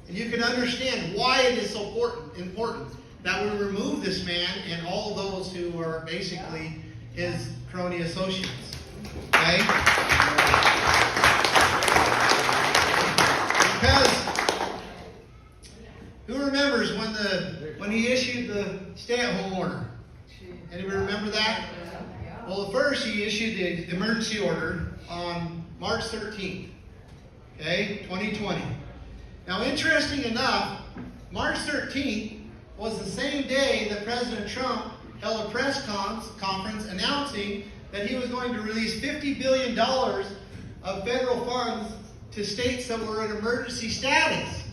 And you can understand why it is so important that we remove this man and all those who are basically his crony associates. Okay? Because who remembers when he issued the stay-at-home order? Anybody remember that? Well, first he issued the emergency order on March 13th, okay, 2020. Now, interesting enough, March 13th was the same day that President Trump held a press conference announcing that he was going to release $50 billion of federal funds to states that were in emergency status.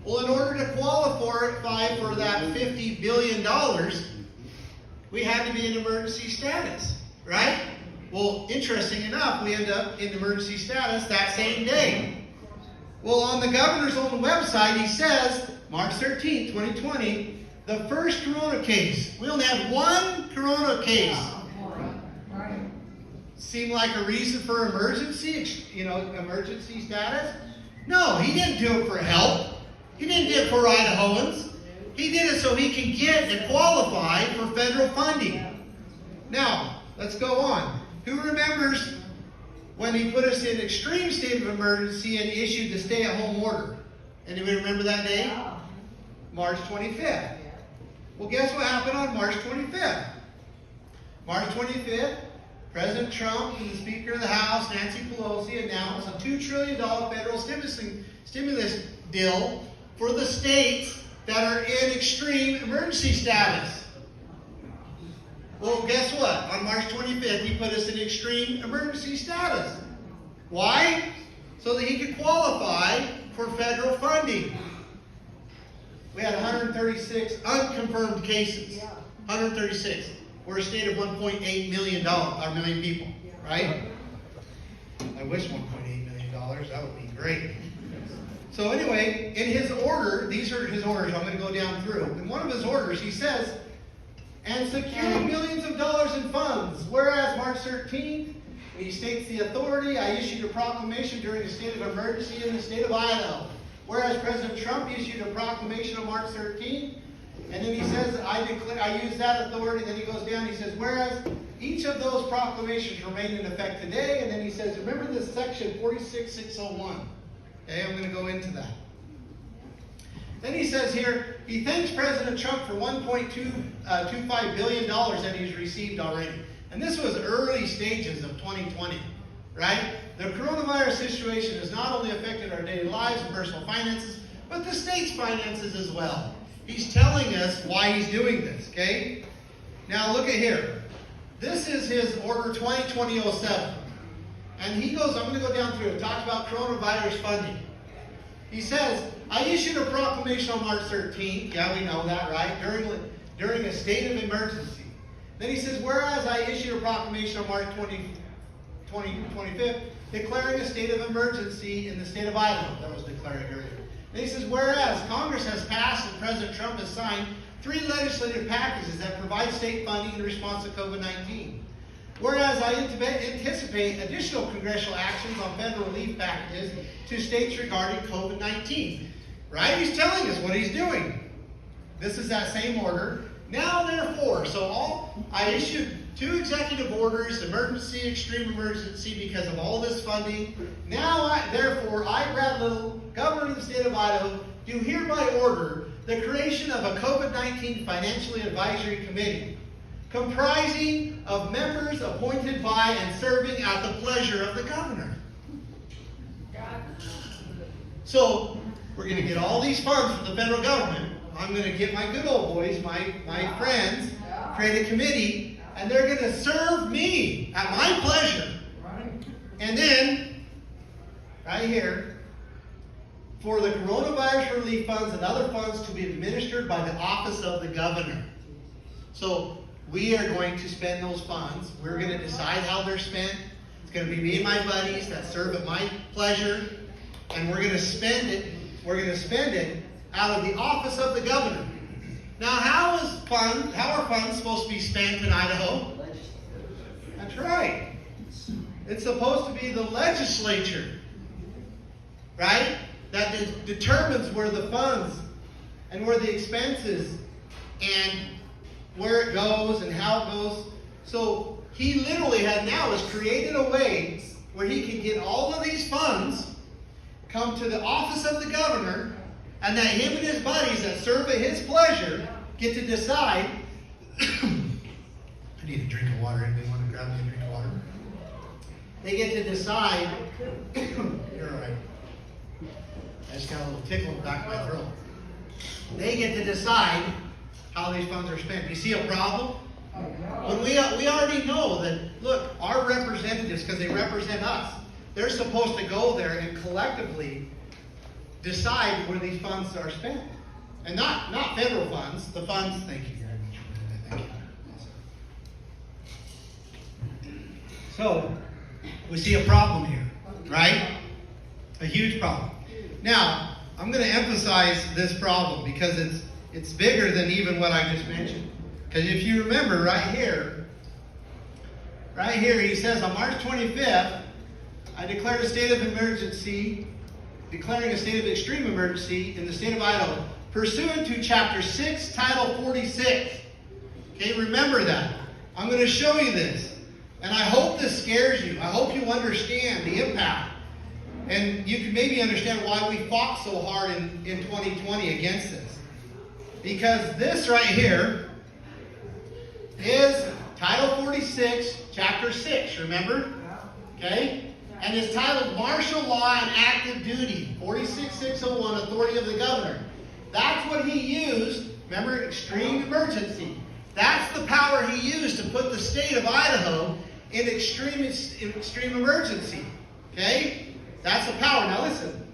Well, in order to qualify for that $50 billion, we had to be in emergency status, right? Well, interesting enough, we end up in emergency status that same day. Well, on the governor's own website, he says, March 13, 2020, the first corona case. We only had one corona case. Seem like a reason for emergency, emergency status? No, he didn't do it for help. He didn't do it for Idahoans. He did it so he can get and qualify for federal funding. Now, let's go on. Who remembers when he put us in extreme state of emergency and issued the stay-at-home order? Anybody remember that day? March 25th. Well, guess what happened on March 25th? March 25th, President Trump and the Speaker of the House, Nancy Pelosi, announced a $2 trillion federal stimulus deal for the states that are in extreme emergency status. Well, guess what? On March 25th, he put us in extreme emergency status. Why? So that he could qualify for federal funding. We had 136 unconfirmed cases. 136. We're a state of 1.8 million people, right? I wish $1.8 million. That would be great. So anyway, in his order, these are his orders. I'm going to go down through. In one of his orders, he says, and securing millions of dollars in funds. Whereas March 13th, he states the authority, I issued a proclamation during a state of emergency in the state of Idaho. Whereas President Trump issued a proclamation on March 13th, and then he says, I use that authority. Then he goes down, he says, whereas each of those proclamations remain in effect today, and then he says, remember this section 46601. Okay, I'm going to go into that. Then he says here, he thanks President Trump for $1.25 billion that he's received already. And this was early stages of 2020, right? The coronavirus situation has not only affected our daily lives and personal finances, but the state's finances as well. He's telling us why he's doing this, okay? Now look at here. This is his order 2020-07. And he goes, I'm going to go down through it, talk about coronavirus funding. He says, I issued a proclamation on March 13th. Yeah, we know that, right? During a state of emergency. Then he says, whereas I issued a proclamation on March 25th, declaring a state of emergency in the state of Idaho. That was declared earlier. Then he says, whereas Congress has passed and President Trump has signed 3 legislative packages that provide state funding in response to COVID-19. Whereas I anticipate additional congressional actions on federal relief packages to states regarding COVID-19. Right? He's telling us what he's doing. This is that same order. Now, therefore, I issued 2 executive orders, emergency, extreme emergency, because of all this funding. Now, therefore, I, Brad Little, Governor of the state of Idaho, do hereby order the creation of a COVID-19 Financial Advisory Committee, comprising of members appointed by and serving at the pleasure of the governor. So, we're going to get all these funds from the federal government. I'm going to get my good old boys, my friends, create a committee, and they're going to serve me at my pleasure. And then, right here, for the coronavirus relief funds and other funds to be administered by the office of the governor. So, we are going to spend those funds. We're going to decide how they're spent. It's going to be me and my buddies that serve at my pleasure. And we're going to spend it. We're going to spend it out of the office of the governor. Now, how are funds supposed to be spent in Idaho? That's right. It's supposed to be the legislature, right? That determines where the funds and where the expenses and where it goes and how it goes. So he literally has created a way where he can get all of these funds, come to the office of the governor, and that him and his buddies that serve at his pleasure get to decide. I need a drink of water. Anybody want to grab me a drink of water? They get to decide. You're all right. I just got a little tickle in the back of my throat. They get to decide how these funds are spent. Do you see a problem? When we already know that, look, our representatives, because they represent us, they're supposed to go there and collectively decide where these funds are spent. And not federal funds, the funds, thank you very much. Thank you. So, we see a problem here, right? A huge problem. Now, I'm going to emphasize this problem because it's bigger than even what I just mentioned. Because if you remember right here, he says on March 25th, I declared a state of emergency, declaring a state of extreme emergency in the state of Idaho, pursuant to Chapter 6, Title 46. Okay, remember that. I'm going to show you this. And I hope this scares you. I hope you understand the impact. And you can maybe understand why we fought so hard in 2020 against this. Because this right here is Title 46, Chapter 6, remember? Okay? And it's titled Martial Law and Active Duty, 46601, Authority of the Governor. That's what he used, remember, extreme emergency. That's the power he used to put the state of Idaho in extreme emergency. Okay? That's the power. Now listen.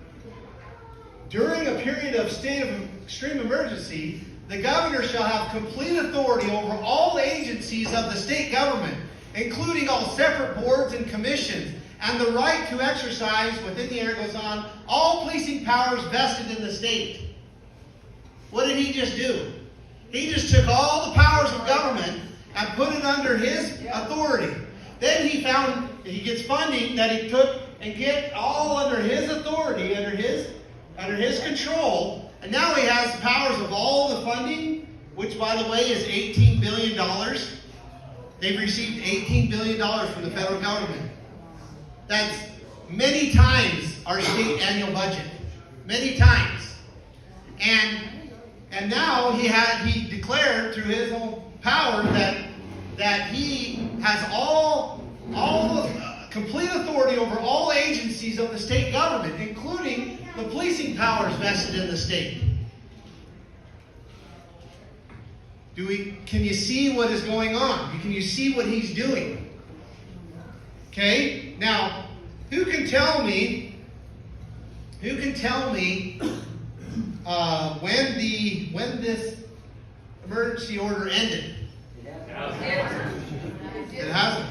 During a period of state of extreme emergency, the governor shall have complete authority over all agencies of the state government, including all separate boards and commissions, and the right to exercise, within the area goes on, all policing powers vested in the state. What did he just do? He just took all the powers of government and put it under his authority. Then he gets funding that he took and get all under his authority, under his control. And now he has the powers of all the funding, which by the way is $18 billion. They've received $18 billion from the federal government. That's many times our state annual budget. Many times. And now he declared through his own power that he has all complete authority over all agencies of the state government, including the policing powers vested in the state. Can you see what is going on? Can you see what he's doing? Okay? Now, who can tell me when this emergency order ended? It hasn't.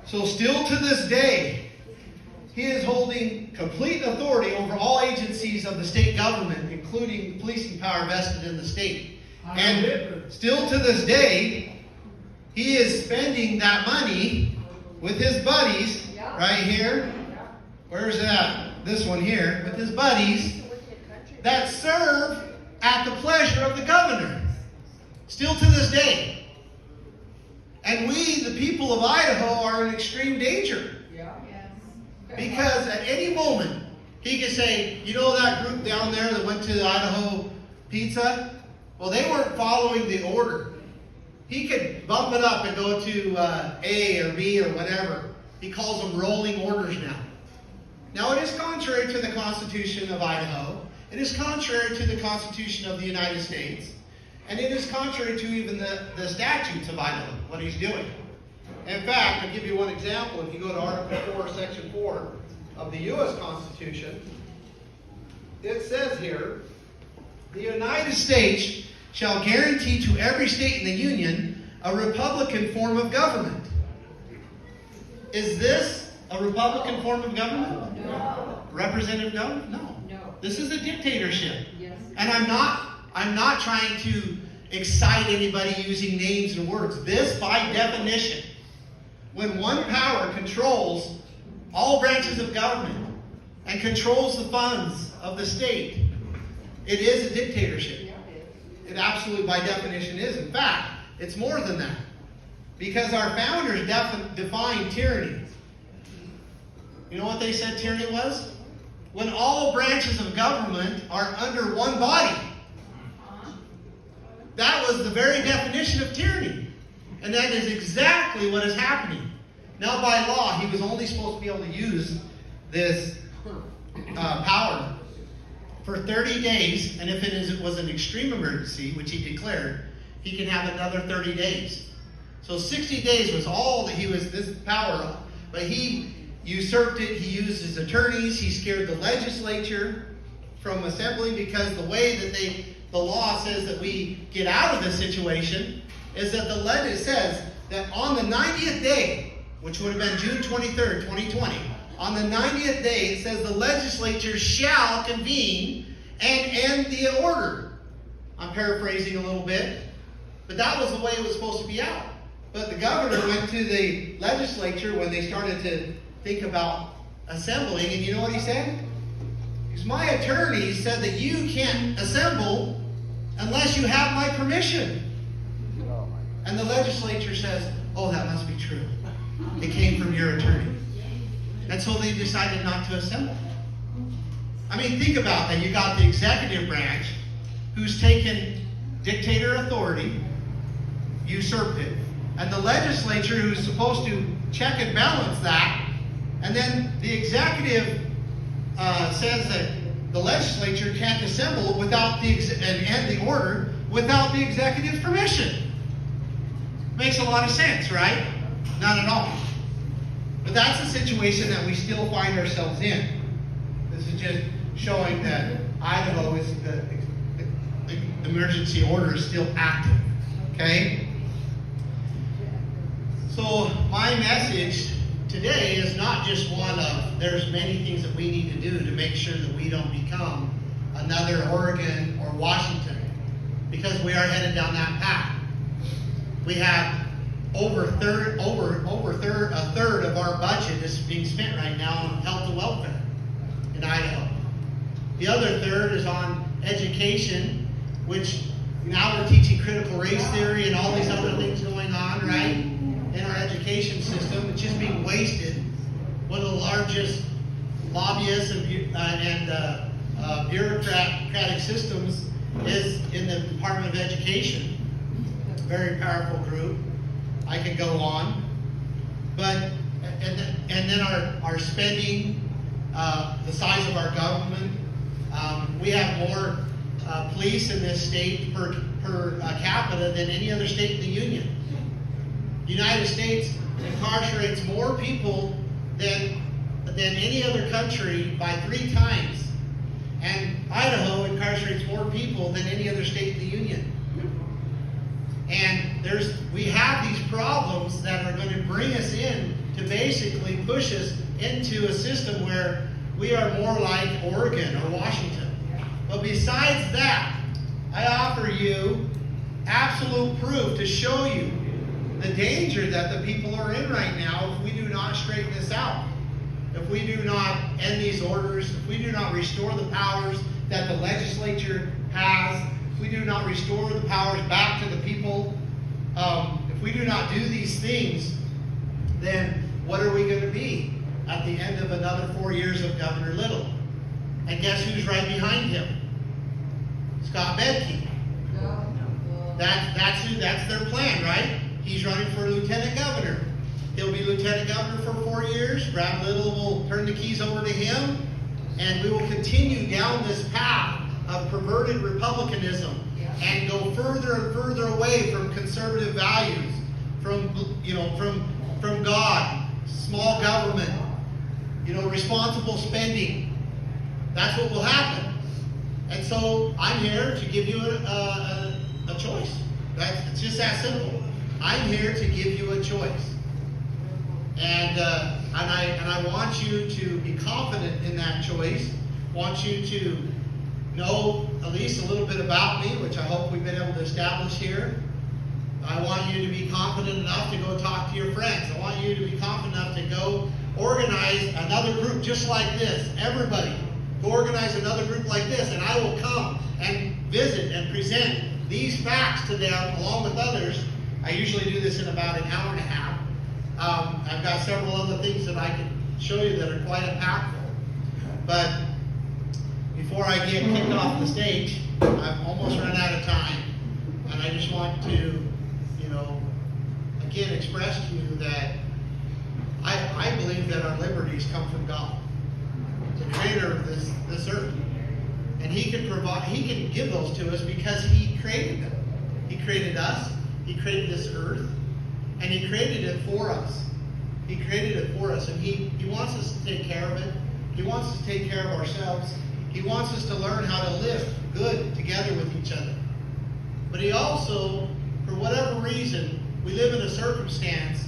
So still to this day, he is holding complete authority over all agencies of the state government, including the policing power vested in the state. And still to this day, he is spending that money with his buddies right here. Where's that? This one here. With his buddies that serve at the pleasure of the governor. Still to this day. And we, the people of Idaho, are in extreme danger. Because at any moment, he could say, you know that group down there that went to the Idaho Pizza? Well, they weren't following the order. He could bump it up and go to A or B or whatever. He calls them rolling orders now. Now, it is contrary to the Constitution of Idaho. It is contrary to the Constitution of the United States. And it is contrary to even the statutes of Idaho, what he's doing. In fact, I'll give you one example. If you go to Article 4, Section 4 of the U.S. Constitution, it says here, the United States shall guarantee to every state in the Union a Republican form of government. Is this a Republican form of government? No. Representative government? No. This is a dictatorship. Yes. And I'm not trying to excite anybody using names and words. This, by definition, when one power controls all branches of government and controls the funds of the state, it is a dictatorship. It absolutely, by definition, is. In fact, it's more than that. Because our founders defined tyranny. You know what they said tyranny was? When all branches of government are under one body. That was the very definition of tyranny. And that is exactly what is happening. Now, by law, he was only supposed to be able to use this power for 30 days, and if it was an extreme emergency, which he declared, he can have another 30 days. So 60 days was all that he was, this power, but he usurped it. He used his attorneys. He scared the legislature from assembling, because the way that the law says that we get out of this situation is that it says that on the 90th day, which would have been June 23rd, 2020, on the 90th day, it says the legislature shall convene and end the order. I'm paraphrasing a little bit, but that was the way it was supposed to be out. But the governor went to the legislature when they started to think about assembling, and you know what he said? Because my attorney said that you can't assemble unless you have my permission. And the legislature says, oh, that must be true. It came from your attorney. And so they decided not to assemble. I mean, think about that. You got the executive branch who's taken dictator authority, usurped it, and the legislature who's supposed to check and balance that, and then the executive says that the legislature can't assemble without and end the order without the executive's permission. Makes a lot of sense, right? Not at all. But that's the situation that we still find ourselves in. This is just showing that Idaho is the emergency order is still active. Okay? So my message today is not just one of there's many things that we need to do to make sure that we don't become another Oregon or Washington, because we are headed down that path. We have a third of our budget is being spent right now on health and welfare in Idaho. The other third is on education, which now we're teaching critical race theory and all these other things going on, right, in our education system. It's just being wasted. One of the largest lobbyists and bureaucratic systems is in the Department of Education. Very powerful group. I could go on, but and then our spending, the size of our government. We have more police in this state per capita than any other state in the union. The United States incarcerates more people than any other country by 3 times, and Idaho incarcerates more people than any other state in the union. And we have these problems that are going to bring us in to basically push us into a system where we are more like Oregon or Washington. But besides that, I offer you absolute proof to show you the danger that the people are in right now if we do not straighten this out. If we do not end these orders, if we do not restore the powers that the legislature has, if we do not restore the powers back to the people, if we do not do these things, then what are we going to be at the end of another 4 years of Governor Little? And guess who's right behind him? Scott Bedke. That's their plan, right? He's running for lieutenant governor. He'll be lieutenant governor for 4 years. Brad Little will turn the keys over to him, and we will continue down this path of perverted republicanism and go further and further away from conservative values, from God, small government, responsible spending. That's what will happen. And so I'm here to give you a choice. It's just that simple. I'm here to give you a choice. And I want you to be confident in that choice. I want you to know at least a little bit about me, which I hope we've been able to establish here. I want you to be confident enough to go talk to your friends. I want you to be confident enough to go organize another group just like this. Everybody, go organize another group like this, and I will come and visit and present these facts to them along with others. I usually do this in about an hour and a half. I've got several other things that I can show you that are quite impactful. But before I get kicked off the stage, I've almost run out of time. And I just want to, again express to you that I believe that our liberties come from God, the creator of this earth. And He can give those to us because He created them. He created us, He created this earth, and He created it for us. He created it for us, and He wants us to take care of it. He wants us to take care of ourselves. He wants us to learn how to live good together with each other. But He also, for whatever reason, we live in a circumstance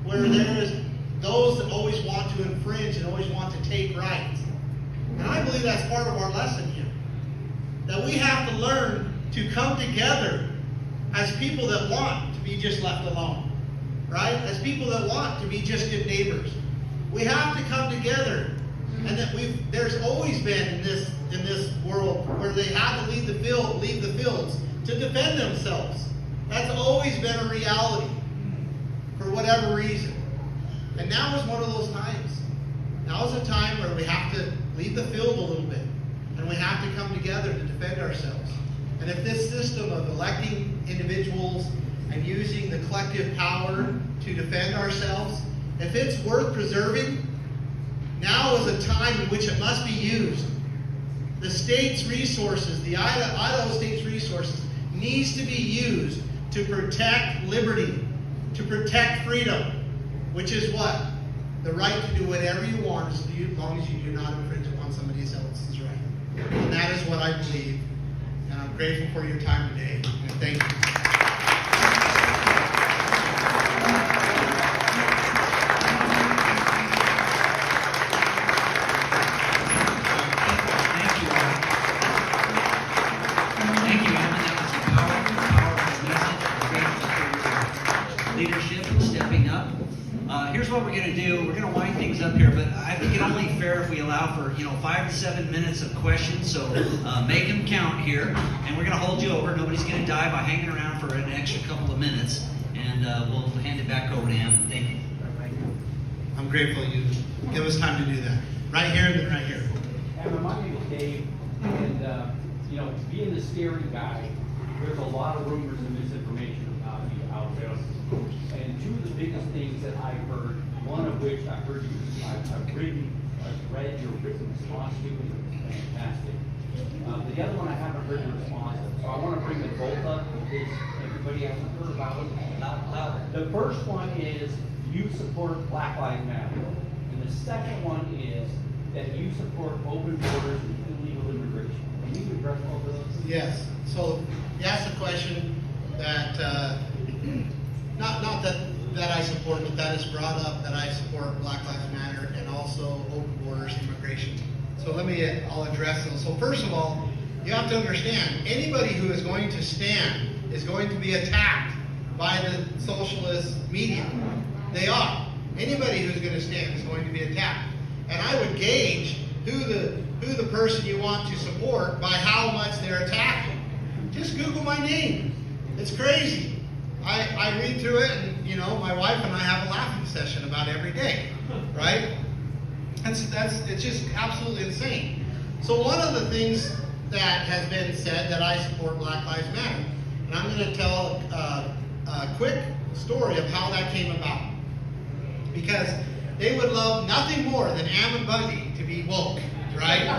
where there is those that always want to infringe and always want to take rights. And I believe that's part of our lesson here. That we have to learn to come together as people that want to be just left alone. Right? As people that want to be just good neighbors. We have to come together. And that there's always been in this world where they had to leave the fields to defend themselves. That's always been a reality. For whatever reason. And now is one of those times. Now is a time where we have to leave the field a little bit. And we have to come together to defend ourselves. And if this system of electing individuals and using the collective power to defend ourselves, if it's worth preserving, now is a time in which it must be used. The state's resources, the Idaho state's resources, needs to be used to protect liberty, to protect freedom, which is what? The right to do whatever you want as long as you do not infringe upon somebody else's right. And that is what I believe. And I'm grateful for your time today. And thank you. Leadership and stepping up. Here's what we're going to do. We're going to wind things up here, but I think it's only fair if we allow for 5 to 7 minutes of questions. So make them count here, and we're going to hold you over. Nobody's going to die by hanging around for an extra couple of minutes, and we'll hand it back over to him. Thank you. I'm grateful you give us time to do that. Right here and then right here. My name is Dave, and being the scary guy, there's a lot of rumors and misinformation about you out there. And two of the biggest things that I've heard, one of which I've heard I've read your written response to, and it's fantastic. The other one I haven't heard your response to, so I want to bring them both up because everybody hasn't heard about them. The first one is you support Black Lives Matter, and the second one is that you support open borders and illegal immigration. Can you address all those? Yes. So you asked a question that not that I support, but that is brought up that I support Black Lives Matter and also open borders immigration. So I'll address those. So first of all, you have to understand, anybody who is going to stand is going to be attacked by the socialist media. They are. Anybody who's going to stand is going to be attacked. And I would gauge who the person you want to support by how much they're attacking. Just Google my name. It's crazy. I read through it, and my wife and I have a laughing session about every day, right? It's just absolutely insane. So one of the things that has been said that I support Black Lives Matter, and I'm going to tell a quick story of how that came about, because they would love nothing more than Am and Bundy to be woke, right?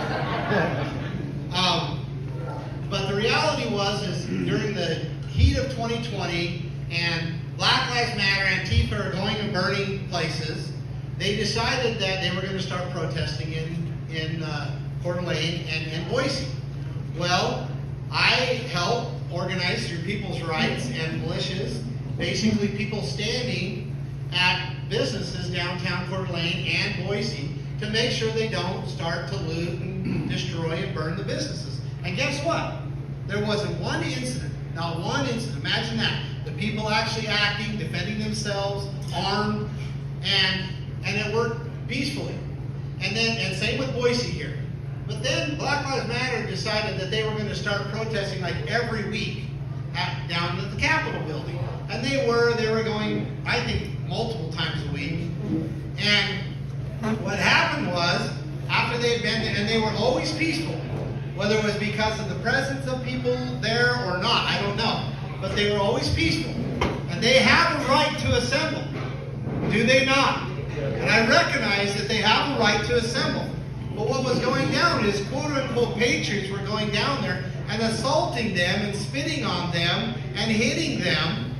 But the reality is during the heat of 2020, and Black Lives Matter, Antifa are going and burning places, they decided that they were going to start protesting in Coeur d'Alene and in Boise. Well, I helped organize through People's Rights and militias, basically people standing at businesses downtown Coeur d'Alene and Boise to make sure they don't start to loot and destroy and burn the businesses. And guess what? There wasn't one incident, not one incident. Imagine that. The people actually acting, defending themselves, armed, and it worked peacefully. And same with Boise here. But then Black Lives Matter decided that they were going to start protesting like every week down at the Capitol building. And they were going, I think, multiple times a week. And what happened was, after they had been there, and they were always peaceful, whether it was because of the presence of people there or not, I don't know. But they were always peaceful. And they have a right to assemble. Do they not? And I recognize that they have a right to assemble. But what was going down is quote-unquote patriots were going down there and assaulting them and spitting on them and hitting them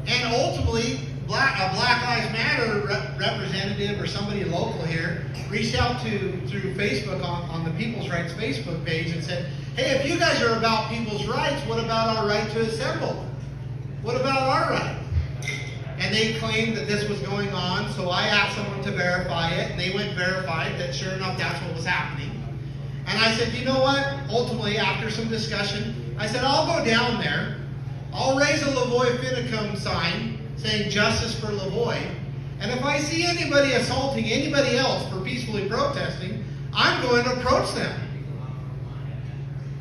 and ultimately a Black Lives Matter representative or somebody local here reached out through Facebook on the People's Rights Facebook page and said, hey, if you guys are about people's rights, what about our right to assemble? What about our right? And they claimed that this was going on, so I asked someone to verify it, and they went and verified that sure enough that's what was happening. And I said, you know what? Ultimately, after some discussion, I said, I'll go down there, I'll raise a Lavoy Finicum sign saying justice for Lavoy, and if I see anybody assaulting anybody else for peacefully protesting, I'm going to approach them.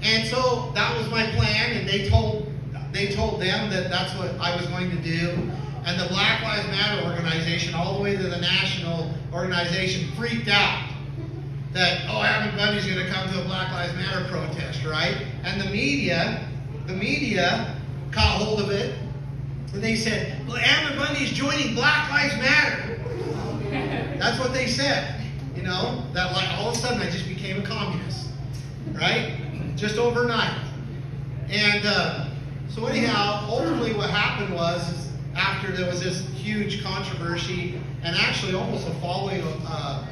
And so that was my plan, and they told them that that's what I was going to do. And the Black Lives Matter organization, all the way to the national organization, freaked out that, oh, Ammon Bundy's going to come to a Black Lives Matter protest, right? And the media caught hold of it, and they said, well, Ammon Bundy's joining Black Lives Matter. That's what they said. You know, that like all of a sudden I just became a communist, right? Just overnight. And so anyhow, ultimately what happened was, after there was this huge controversy, and actually almost a following of,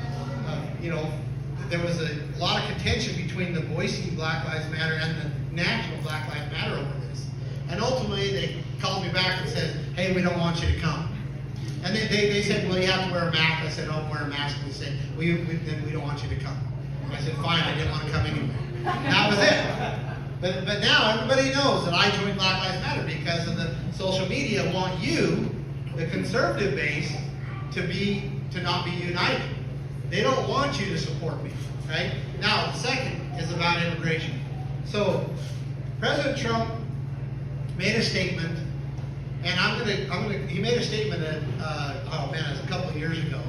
there was a lot of contention between the Boise Black Lives Matter and the national Black Lives Matter over this. And ultimately they called me back and said, hey, we don't want you to come. And they said, well, you have to wear a mask. I said, I'll wear a mask. And they said, well, then we don't want you to come. I said, fine, I didn't want to come anyway. That was it. But now everybody knows that I joined Black Lives Matter because of the social media want you, the conservative base, to not be united. They don't want you to support me, right? Now, the second is about immigration. So, President Trump made a statement, and he made a statement that, it was a couple of years ago,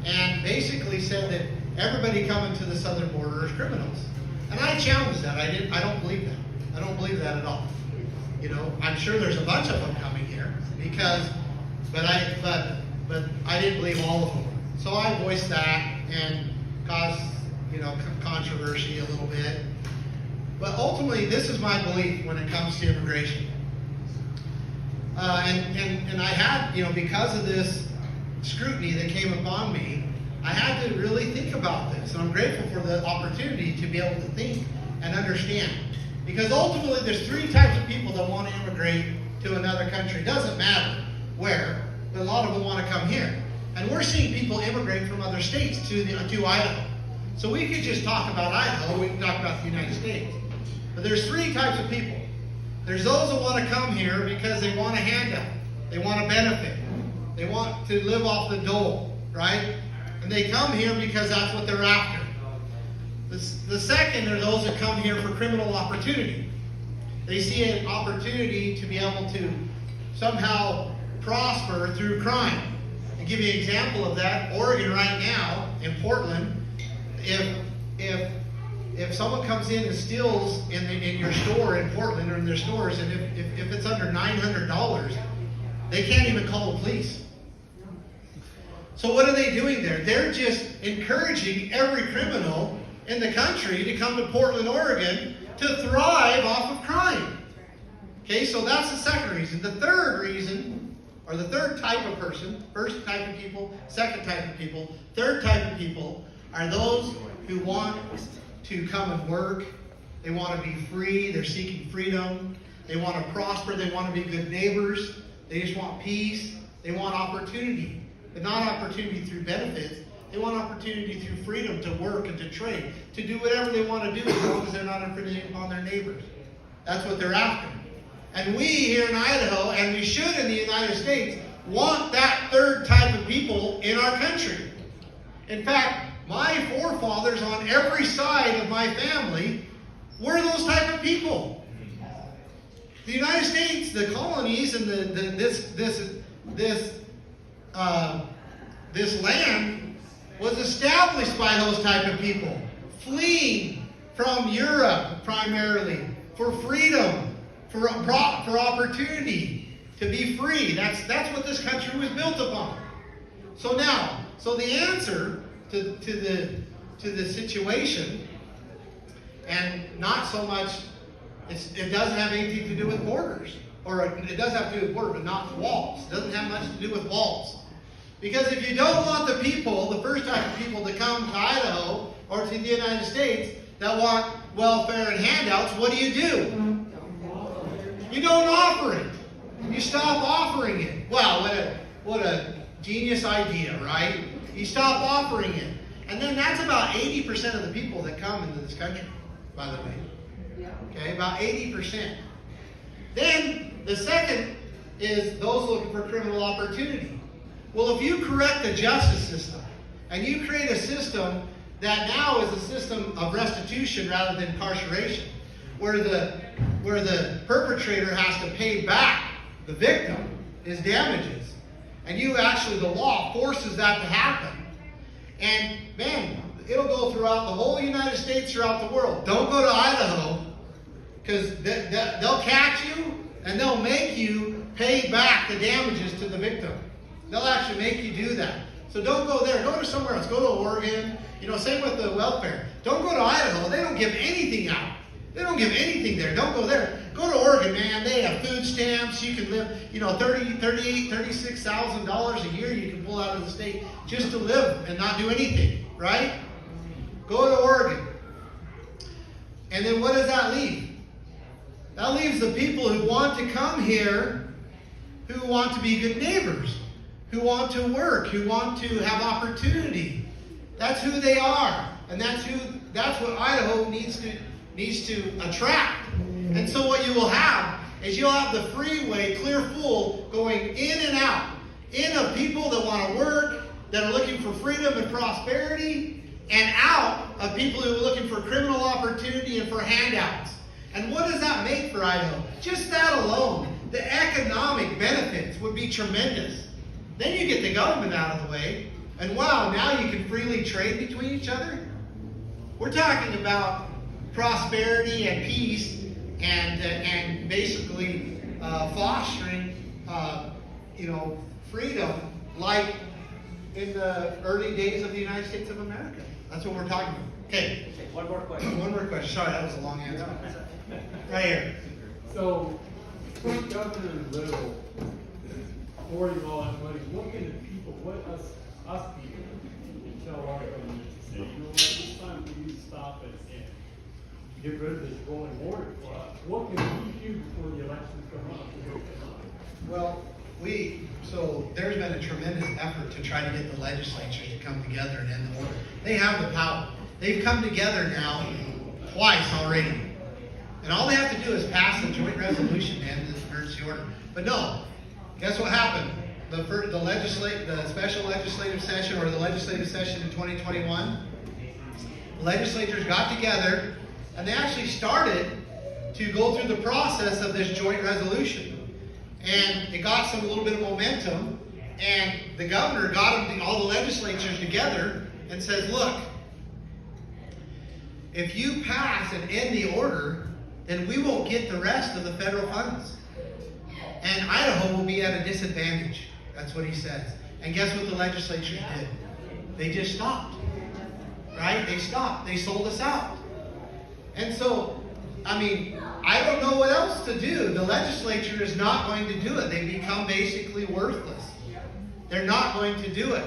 and basically said that everybody coming to the southern border is criminals. And I challenge that. I don't believe that. I don't believe that at all. You know, I'm sure there's a bunch of them coming here but I didn't believe all of them. So I voiced that and caused, controversy a little bit. But ultimately, this is my belief when it comes to immigration. And I had, because of this scrutiny that came upon me, I had to really think about this, and I'm grateful for the opportunity to be able to think and understand. Because ultimately, there's three types of people that want to immigrate to another country. It doesn't matter where, but a lot of them want to come here. And we're seeing people immigrate from other states to Idaho. So we could just talk about Idaho, we can talk about the United States. But there's three types of people. There's those that want to come here because they want a handout. They want a benefit. They want to live off the dole, right? And they come here because that's what they're after. The second are those that come here for criminal opportunity. They see an opportunity to be able to somehow prosper through crime. To give you an example of that, Oregon right now, in Portland, if someone comes in and steals in your store in Portland or in their stores, and if it's under $900, they can't even call the police. So what are they doing there? They're just encouraging every criminal in the country to come to Portland, Oregon to thrive off of crime. Okay, so that's the second reason. The third reason, or the third type of person, first type of people, second type of people, third type of people are those who want to come and work. They want to be free. They're seeking freedom. They want to prosper. They want to be good neighbors. They just want peace. They want opportunity. But not opportunity through benefits. They want opportunity through freedom to work and to trade, to do whatever they want to do as long as they're not infringing upon their neighbors. That's what they're after. And we here in Idaho, and we should in the United States, want that third type of people in our country. In fact, my forefathers on every side of my family were those type of people. The United States, the colonies, and this land was established by those type of people, fleeing from Europe primarily for freedom, for opportunity, to be free. That's what this country was built upon. So the answer to the situation, and not so much, it doesn't have anything to do with borders. or it does have to do with border, but not walls. It doesn't have much to do with walls. Because if you don't want the people, the first type of people to come to Idaho or to the United States that want welfare and handouts, what do? You don't offer it. You stop offering it. Wow, what a genius idea, right? You stop offering it. And then that's about 80% of the people that come into this country, by the way. Okay, about 80%. Then the second is those looking for criminal opportunity. Well, if you correct the justice system and you create a system that now is a system of restitution rather than incarceration, where the perpetrator has to pay back the victim his damages, and the law forces that to happen, and man, it'll go throughout the whole United States, throughout the world. Don't go to Idaho, because they'll catch you and they'll make you pay back the damages to the victim. They'll actually make you do that. So don't go there. Go to somewhere else. Go to Oregon. Same with the welfare. Don't go to Idaho. They don't give anything out. They don't give anything there. Don't go there. Go to Oregon, man. They have food stamps. You can live, $36,000 a year you can pull out of the state just to live and not do anything, right? Go to Oregon. And then what does that leave? That leaves the people who want to come here, who want to be good neighbors, who want to work, who want to have opportunity. That's who they are. And that's what Idaho needs to attract. And so what you will have is you'll have the freeway clear full going in and out. In of people that want to work, that are looking for freedom and prosperity, and out of people who are looking for criminal opportunity and for handouts. And what does that make for Idaho? Just that alone, the economic benefits would be tremendous. Then you get the government out of the way, and wow, now you can freely trade between each other. We're talking about prosperity and peace, and basically fostering, freedom, like in the early days of the United States of America. That's what we're talking about. Okay. One more question. One more question. Sorry, that was a long answer. Right here. So, with Governor Little hoarding all that money, what can the people, us people, tell our government to say, it's time for you to stop it and get rid of this rolling order for us? What can we do before the elections come up? Well, there's been a tremendous effort to try to get the legislatures to come together and end the order. They have the power. They've come together now twice already. And all they have to do is pass a joint resolution to end this emergency order. But no, guess what happened? The special legislative session, or the legislative session in 2021, the legislators got together and they actually started to go through the process of this joint resolution. And it got a little bit of momentum, and the governor got all the legislatures together and says, look, if you pass and end the order, then we won't get the rest of the federal funds. And Idaho will be at a disadvantage. That's what he says. And guess what the legislatures did? They just stopped. Right? They stopped. They sold us out. And so, I don't know what else to do. The legislature is not going to do it. They become basically worthless. They're not going to do it.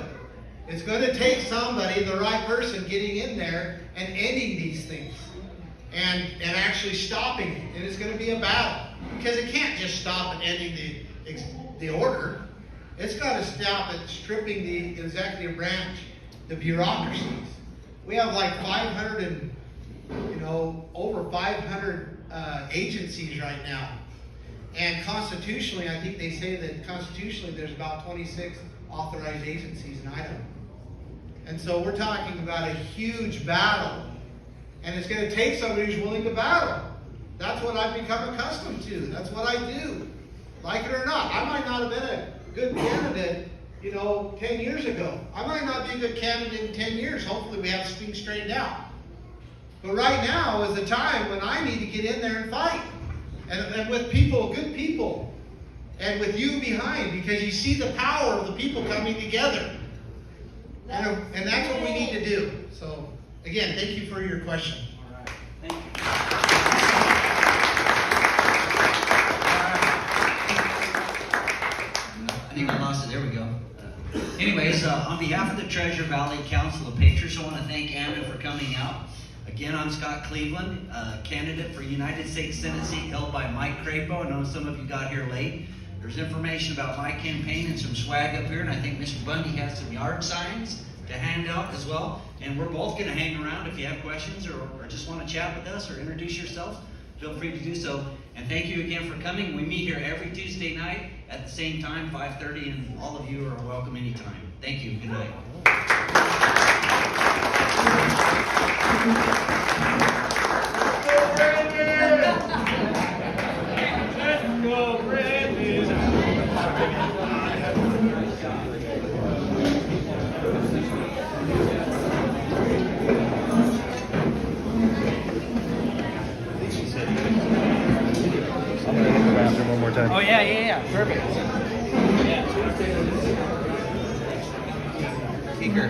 It's going to take somebody, the right person, getting in there and ending these things. And actually stopping it. And it's going to be a battle. Because it can't just stop at ending the order. It's got to stop at stripping the executive branch, the bureaucracies. We have like over 500 agencies right now. And constitutionally, I think they say that constitutionally there's about 26 authorized agencies in Idaho. And so we're talking about a huge battle. And it's going to take somebody who's willing to battle. That's what I've become accustomed to. That's what I do. Like it or not. I might not have been a good candidate, 10 years ago. I might not be a good candidate in 10 years. Hopefully we have things straightened out. But right now is the time when I need to get in there and fight. And with people, good people. And with you behind, because you see the power of the people coming together. And that's what we need to do. So, again, thank you for your question. All right. Thank you. Anyways, on behalf of the Treasure Valley Council of Patriots, I want to thank Anna for coming out. Again, I'm Scott Cleveland, candidate for United States Senate seat held by Mike Crapo. I know some of you got here late. There's information about my campaign and some swag up here, and I think Mr. Bundy has some yard signs to hand out as well. And we're both going to hang around if you have questions or just want to chat with us or introduce yourself. Feel free to do so. And thank you again for coming. We meet here every Tuesday night at the same time, 5:30, and all of you are welcome anytime. Thank you. Good night. Let's go, Brandon! I'm gonna hit the bathroom one more time. Oh, yeah. Perfect. Speaker.